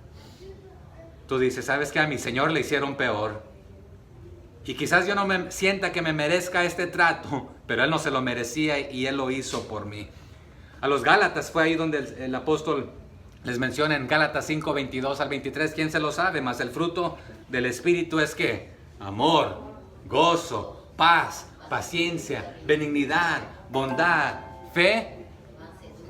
tú dices, ¿sabes qué? A mi Señor le hicieron peor. Y quizás yo no me sienta que me merezca este trato, pero Él no se lo merecía y Él lo hizo por mí. A los Gálatas fue ahí donde el apóstol les menciona en Gálatas 5, 22 al 23. ¿Quién se lo sabe? Mas el fruto del Espíritu es ¿qué? Amor, gozo, paz, paciencia, benignidad, bondad, fe,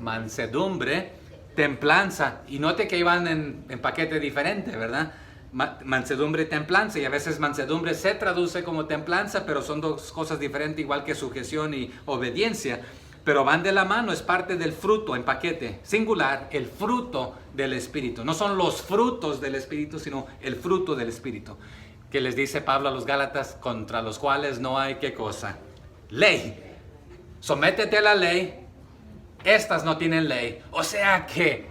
mansedumbre, templanza. Y note que iban en paquete diferente, ¿verdad? Mansedumbre y templanza, y a veces mansedumbre se traduce como templanza, pero son dos cosas diferentes, igual que sujeción y obediencia, pero van de la mano, es parte del fruto en paquete, singular, el fruto del Espíritu. No son los frutos del Espíritu, sino el fruto del Espíritu, que les dice Pablo a los Gálatas, contra los cuales no hay ¿qué cosa? Ley. Sométete a la ley, estas no tienen ley, o sea que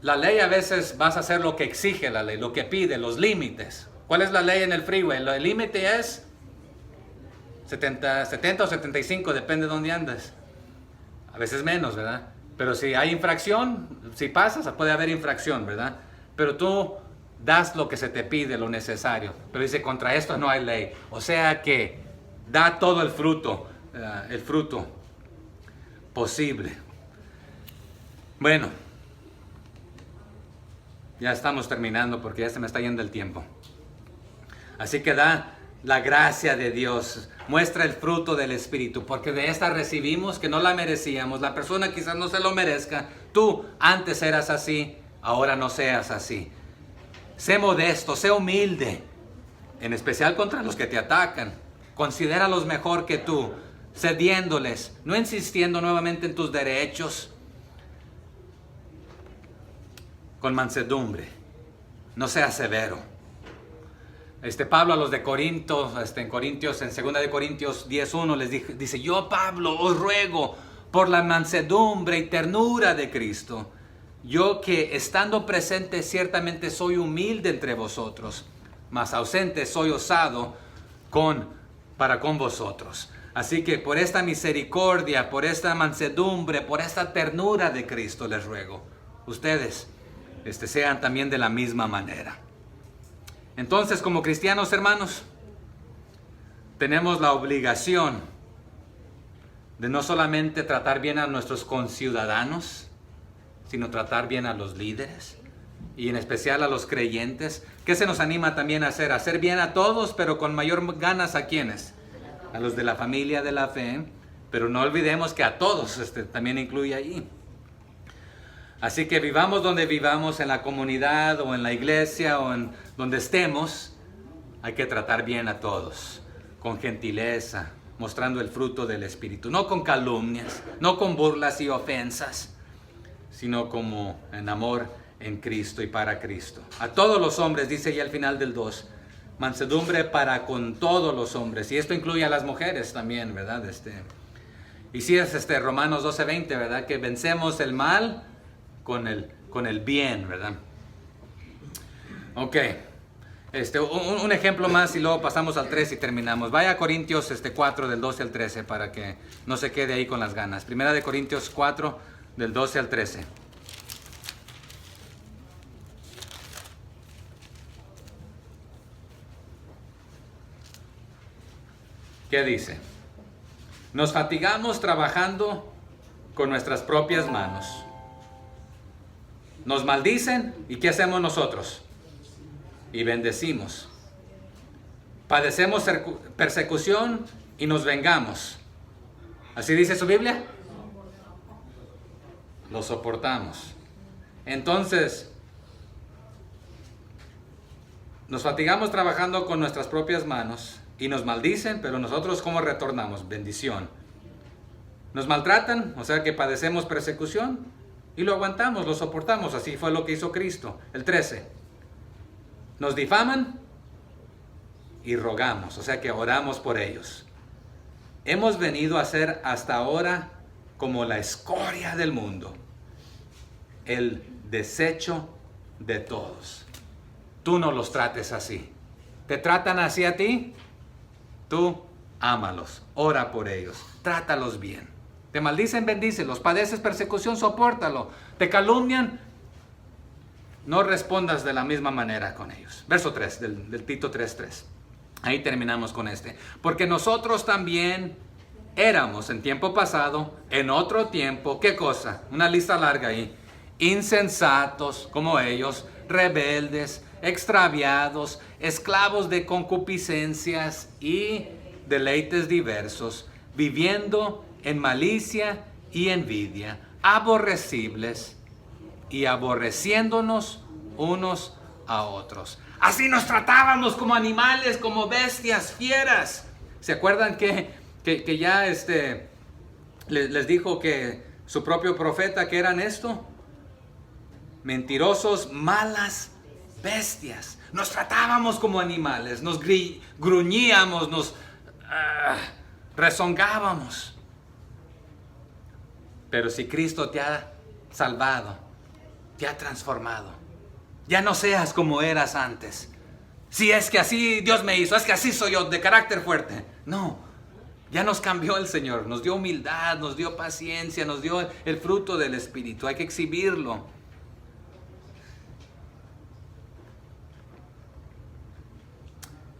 la ley a veces vas a hacer lo que exige la ley, lo que pide, los límites. ¿Cuál es la ley en el freeway? El límite es 70 o 75, depende de dónde andes. A veces menos, ¿verdad? Pero si hay infracción, si pasas, puede haber infracción, ¿verdad? Pero tú das lo que se te pide, lo necesario. Pero dice, contra esto no hay ley. O sea que da todo el fruto posible. Bueno. Ya estamos terminando porque ya se me está yendo el tiempo. Así que da la gracia de Dios. Muestra el fruto del Espíritu. Porque de esta recibimos que no la merecíamos. La persona quizás no se lo merezca. Tú antes eras así. Ahora no seas así. Sé modesto, sé humilde. En especial contra los que te atacan. Considéralos mejor que tú. Cediéndoles. No insistiendo nuevamente en tus derechos. Con mansedumbre, no sea severo. Pablo a los de Corinto, en 2 de Corintios 10:1 les dice, yo Pablo os ruego por la mansedumbre y ternura de Cristo, yo que estando presente ciertamente soy humilde entre vosotros, mas ausente soy osado para con vosotros. Así que por esta misericordia, por esta mansedumbre, por esta ternura de Cristo les ruego, ustedes sean también de la misma manera. Entonces, como cristianos, hermanos, tenemos la obligación de no solamente tratar bien a nuestros conciudadanos, sino tratar bien a los líderes y en especial a los creyentes. ¿Qué se nos anima también a hacer? Hacer bien a todos, pero con mayor ganas ¿a quiénes? A los de la familia de la fe, pero no olvidemos que a todos también incluye ahí. Así que vivamos donde vivamos, en la comunidad o en la iglesia o en donde estemos, hay que tratar bien a todos, con gentileza, mostrando el fruto del Espíritu, no con calumnias, no con burlas y ofensas, sino como en amor en Cristo y para Cristo. A todos los hombres, dice ya al final del 2, mansedumbre para con todos los hombres, y esto incluye a las mujeres también, ¿verdad? Y sí es Romanos 12:20, ¿verdad? Que vencemos el mal con el bien, ¿verdad? Ok. Un ejemplo más y luego pasamos al 3 y terminamos. Vaya a Corintios 4 del 12 al 13 para que no se quede ahí con las ganas. Primera de Corintios 4 del 12 al 13. ¿Qué dice? Nos fatigamos trabajando con nuestras propias manos. Nos maldicen, ¿y qué hacemos nosotros? Y bendecimos. Padecemos persecución y nos vengamos. ¿Así dice su Biblia? Lo soportamos. Entonces, nos fatigamos trabajando con nuestras propias manos y nos maldicen, pero nosotros ¿cómo retornamos? Bendición. Nos maltratan, o sea que padecemos persecución y lo aguantamos, lo soportamos. Así fue lo que hizo Cristo. El 13. Nos difaman y rogamos, o sea que oramos por ellos. Hemos venido a ser hasta ahora como la escoria del mundo, el desecho de todos. Tú no los trates así. ¿Te tratan así a ti? Tú ámalos, ora por ellos, trátalos bien. Te maldicen, bendícelos, padeces persecución, sopórtalo. Te calumnian, no respondas de la misma manera con ellos. Verso 3 del Tito 3:3. Ahí terminamos con este. Porque nosotros también éramos en tiempo pasado, en otro tiempo, ¿qué cosa? Una lista larga ahí. Insensatos como ellos, rebeldes, extraviados, esclavos de concupiscencias y deleites diversos, viviendo en malicia y envidia, aborrecibles y aborreciéndonos unos a otros. Así nos tratábamos, como animales, como bestias, fieras. ¿Se acuerdan que ya les dijo que su propio profeta que eran esto? Mentirosos, malas bestias. Nos tratábamos como animales, nos gruñíamos, nos rezongábamos. Pero si Cristo te ha salvado, te ha transformado, ya no seas como eras antes. Si es que así Dios me hizo, es que así soy yo, de carácter fuerte. No, ya nos cambió el Señor, nos dio humildad, nos dio paciencia, nos dio el fruto del Espíritu. Hay que exhibirlo.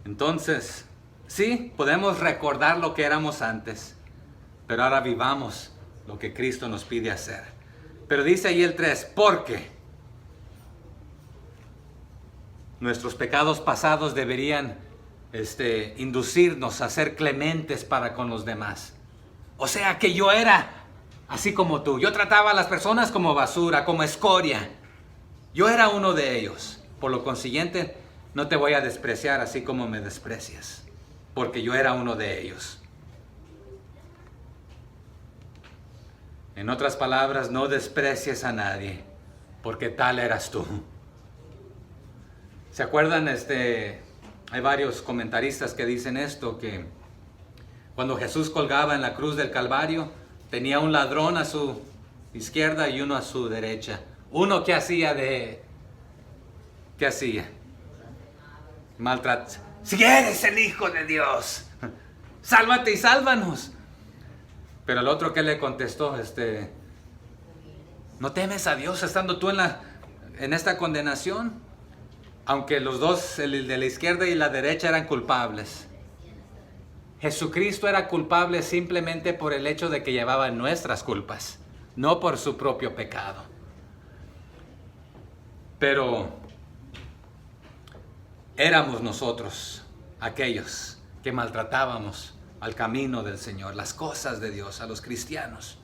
Entonces, sí, podemos recordar lo que éramos antes, pero ahora vivamos lo que Cristo nos pide hacer. Pero dice ahí el 3, porque nuestros pecados pasados deberían inducirnos a ser clementes para con los demás. O sea que yo era así como tú. Yo trataba a las personas como basura, como escoria. Yo era uno de ellos. Por lo consiguiente, no te voy a despreciar así como me desprecias, porque yo era uno de ellos. En otras palabras, no desprecies a nadie, porque tal eras tú. ¿Se acuerdan? Hay varios comentaristas que dicen esto, que cuando Jesús colgaba en la cruz del Calvario, tenía un ladrón a su izquierda y uno a su derecha. Uno que hacía ¿qué hacía? Maltrato. Si eres el Hijo de Dios, sálvate y sálvanos. Pero el otro, que le contestó, ¿no temes a Dios estando tú en esta condenación? Aunque los dos, el de la izquierda y la derecha, eran culpables. Jesucristo era culpable simplemente por el hecho de que llevaba nuestras culpas, no por su propio pecado. Pero éramos nosotros aquellos que maltratábamos al camino del Señor, las cosas de Dios, a los cristianos.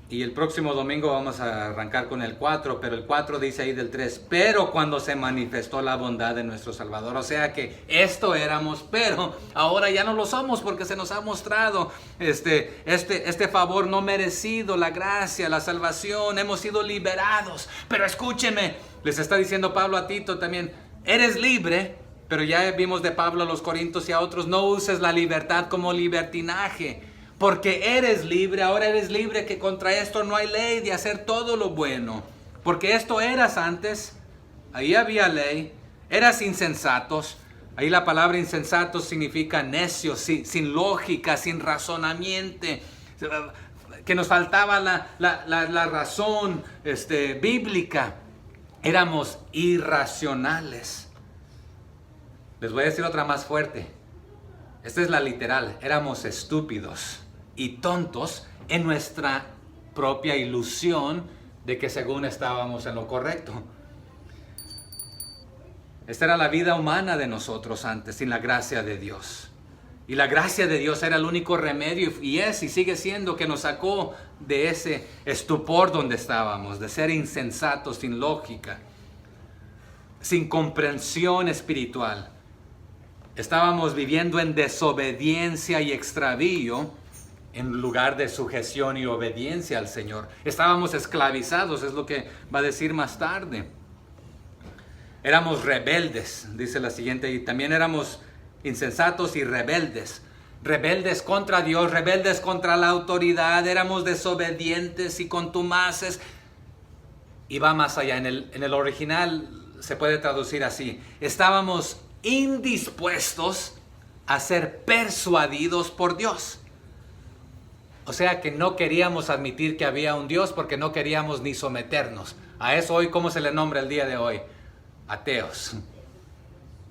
Y el próximo domingo vamos a arrancar con el 4, pero el 4 dice ahí del 3, pero cuando se manifestó la bondad de nuestro Salvador. O sea que esto éramos, pero ahora ya no lo somos, porque se nos ha mostrado este favor no merecido, la gracia, la salvación, hemos sido liberados. Pero escúchenme, les está diciendo Pablo a Tito también, eres libre, pero ya vimos de Pablo a los Corintios y a otros, no uses la libertad como libertinaje. Porque eres libre, ahora eres libre, que contra esto no hay ley de hacer todo lo bueno. Porque esto eras antes, ahí había ley, eras insensatos. Ahí la palabra insensatos significa necios, sin lógica, sin razonamiento, que nos faltaba la razón bíblica. Éramos irracionales. Les voy a decir otra más fuerte. Esta es la literal, éramos estúpidos y tontos en nuestra propia ilusión de que según estábamos en lo correcto. Esta era la vida humana de nosotros antes, sin la gracia de Dios. Y la gracia de Dios era el único remedio, y sigue siendo, que nos sacó de ese estupor donde estábamos, de ser insensatos, sin lógica, sin comprensión espiritual. Estábamos viviendo en desobediencia y extravío en lugar de sujeción y obediencia al Señor. Estábamos esclavizados, es lo que va a decir más tarde. Éramos rebeldes, dice la siguiente, y también éramos insensatos y rebeldes. Rebeldes contra Dios, rebeldes contra la autoridad, éramos desobedientes y contumaces. Y va más allá, en el original se puede traducir así: estábamos indispuestos a ser persuadidos por Dios. O sea que no queríamos admitir que había un Dios porque no queríamos ni someternos. A eso hoy, ¿cómo se le nombra el día de hoy? Ateos.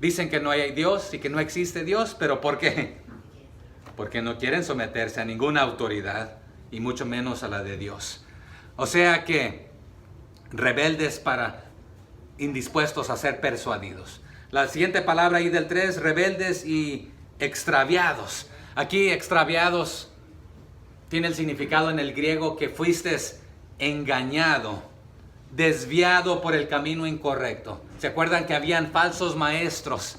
Dicen que no hay Dios y que no existe Dios, pero ¿por qué? Porque no quieren someterse a ninguna autoridad y mucho menos a la de Dios. O sea que rebeldes indispuestos a ser persuadidos. La siguiente palabra ahí del 3, rebeldes y extraviados. Aquí extraviados tiene el significado en el griego que fuiste engañado, desviado por el camino incorrecto. ¿Se acuerdan que habían falsos maestros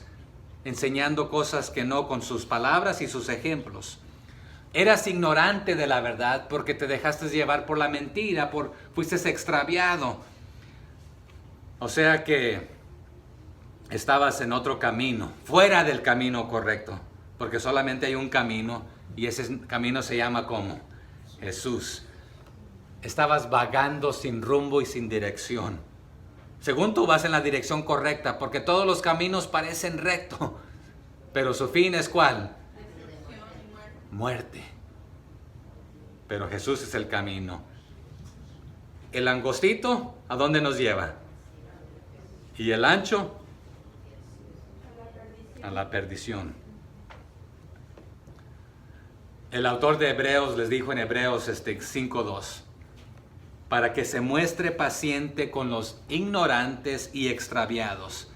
enseñando cosas que no con sus palabras y sus ejemplos? Eras ignorante de la verdad porque te dejaste llevar por la mentira, fuiste extraviado. O sea que estabas en otro camino, fuera del camino correcto, porque solamente hay un camino y ese camino se llama ¿cómo? Jesús. Estabas vagando sin rumbo y sin dirección. Según tú vas en la dirección correcta, porque todos los caminos parecen rectos, pero su fin es ¿cuál? Muerte. Pero Jesús es el camino. El angostito, ¿a dónde nos lleva? Y el ancho, a la perdición. El autor de Hebreos les dijo en Hebreos 5:2, para que se muestre paciente con los ignorantes y extraviados,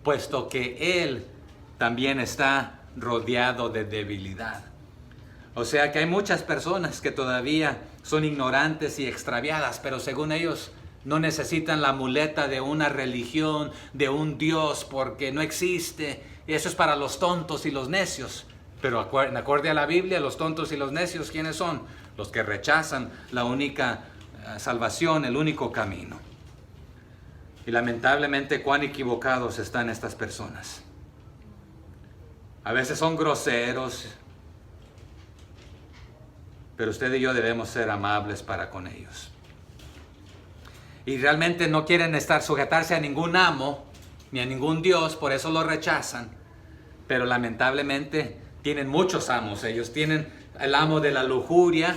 puesto que Él también está rodeado de debilidad. O sea que hay muchas personas que todavía son ignorantes y extraviadas, pero según ellos no necesitan la muleta de una religión, de un Dios, porque no existe. Eso es para los tontos y los necios. Pero acorde a la Biblia, los tontos y los necios, ¿quiénes son? Los que rechazan la única salvación, el único camino. Y lamentablemente, cuán equivocados están estas personas. A veces son groseros, pero usted y yo debemos ser amables para con ellos. Y realmente no quieren sujetarse a ningún amo, ni a ningún Dios, por eso lo rechazan. Pero lamentablemente tienen muchos amos. Ellos tienen el amo de la lujuria,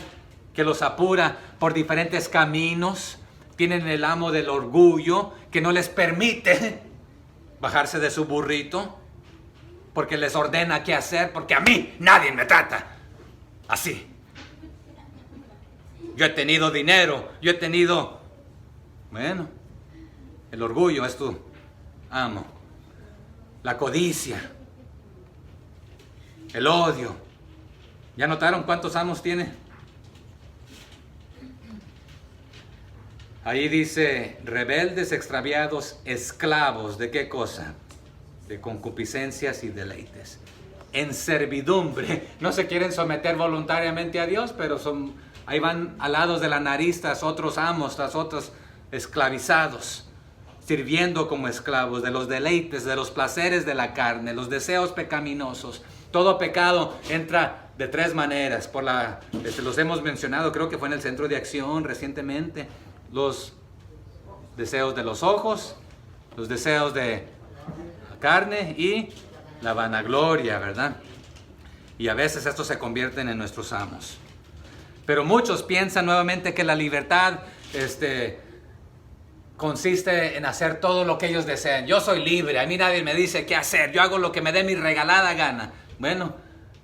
que los apura por diferentes caminos. Tienen el amo del orgullo, que no les permite bajarse de su burrito, porque les ordena qué hacer, porque a mí nadie me trata así. Yo he tenido dinero, bueno, el orgullo es tu amo. La codicia, el odio. ¿Ya notaron cuántos amos tiene? Ahí dice, rebeldes, extraviados, esclavos. ¿De qué cosa? De concupiscencias y deleites. En servidumbre. No se quieren someter voluntariamente a Dios, pero ahí van alados de la nariz tras otros amos, tras otros esclavizados, sirviendo como esclavos de los deleites, de los placeres de la carne, los deseos pecaminosos. Todo pecado entra de tres maneras. Los hemos mencionado, creo que fue en el Centro de Acción recientemente. Los deseos de los ojos, los deseos de la carne y la vanagloria, ¿verdad? Y a veces estos se convierten en nuestros amos. Pero muchos piensan nuevamente que la libertad consiste en hacer todo lo que ellos desean. Yo soy libre, a mí nadie me dice qué hacer, yo hago lo que me dé mi regalada gana. Bueno,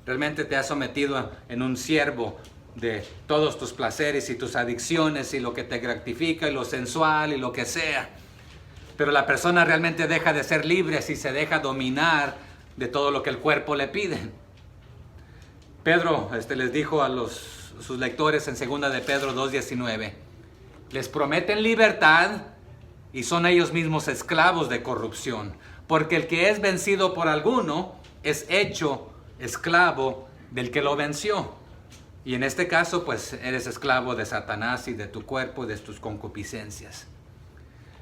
realmente te has sometido en un siervo de todos tus placeres y tus adicciones y lo que te gratifica y lo sensual y lo que sea. Pero la persona realmente deja de ser libre si se deja dominar de todo lo que el cuerpo le pide. Pedro les dijo a sus lectores en 2 de Pedro 2:19, les prometen libertad y son ellos mismos esclavos de corrupción, porque el que es vencido por alguno es hecho esclavo del que lo venció. Y en este caso, pues eres esclavo de Satanás y de tu cuerpo y de tus concupiscencias.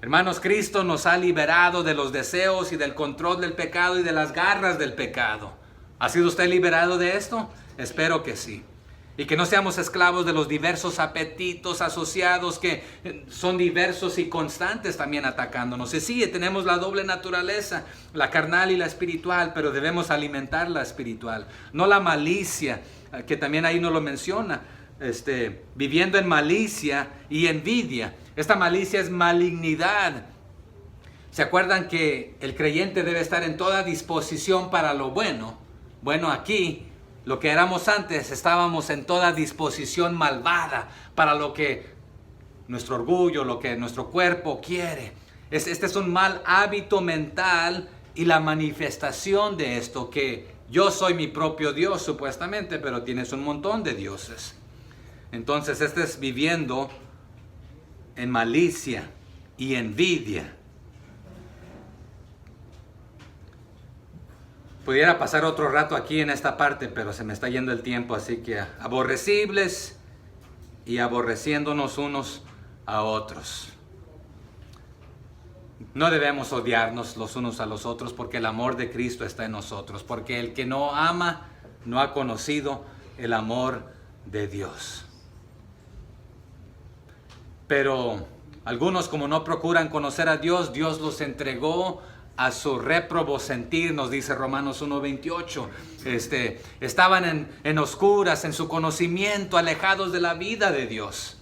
Hermanos, Cristo nos ha liberado de los deseos y del control del pecado y de las garras del pecado. ¿Ha sido usted liberado de esto? Espero que sí. Y que no seamos esclavos de los diversos apetitos asociados que son diversos y constantes también atacándonos. Y sí, tenemos la doble naturaleza, la carnal y la espiritual, pero debemos alimentar la espiritual. No la malicia, que también ahí nos lo menciona, viviendo en malicia y envidia. Esta malicia es malignidad. ¿Se acuerdan que el creyente debe estar en toda disposición para lo bueno? Bueno, aquí, lo que éramos antes, estábamos en toda disposición malvada para lo que nuestro orgullo, lo que nuestro cuerpo quiere. Este es un mal hábito mental y la manifestación de esto, que yo soy mi propio Dios supuestamente, pero tienes un montón de dioses. Entonces, es viviendo en malicia y envidia. Pudiera pasar otro rato aquí en esta parte, pero se me está yendo el tiempo, así que aborrecibles y aborreciéndonos unos a otros. No debemos odiarnos los unos a los otros, porque el amor de Cristo está en nosotros, porque el que no ama no ha conocido el amor de Dios. Pero algunos, como no procuran conocer a Dios, Dios los entregó a su réprobo sentir, nos dice Romanos 1:28. Estaban en oscuras, en su conocimiento, alejados de la vida de Dios,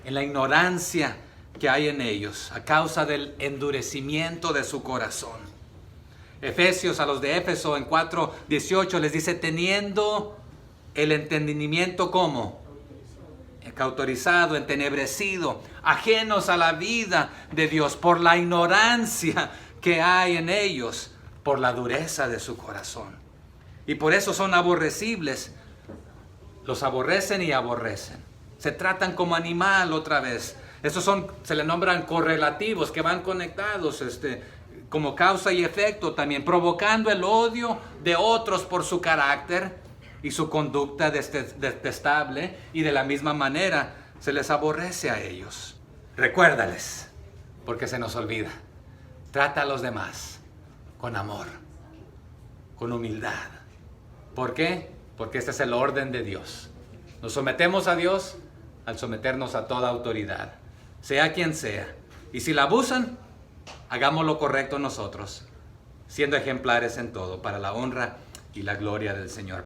en la ignorancia que hay en ellos, a causa del endurecimiento de su corazón. Efesios, a los de Éfeso, en 4:18 les dice, teniendo el entendimiento como cauterizado, entenebrecido, ajenos a la vida de Dios por la ignorancia que hay en ellos, por la dureza de su corazón. Y por eso son aborrecibles. Los aborrecen y aborrecen. Se tratan como animal otra vez. Estos se le nombran correlativos, que van conectados, como causa y efecto también, provocando el odio de otros por su carácter y su conducta detestable, y de la misma manera se les aborrece a ellos. Recuérdales, porque se nos olvida. Trata a los demás con amor, con humildad. ¿Por qué? Porque este es el orden de Dios. Nos sometemos a Dios al someternos a toda autoridad, sea quien sea. Y si la abusan, hagamos lo correcto nosotros, siendo ejemplares en todo, para la honra y la gloria del Señor.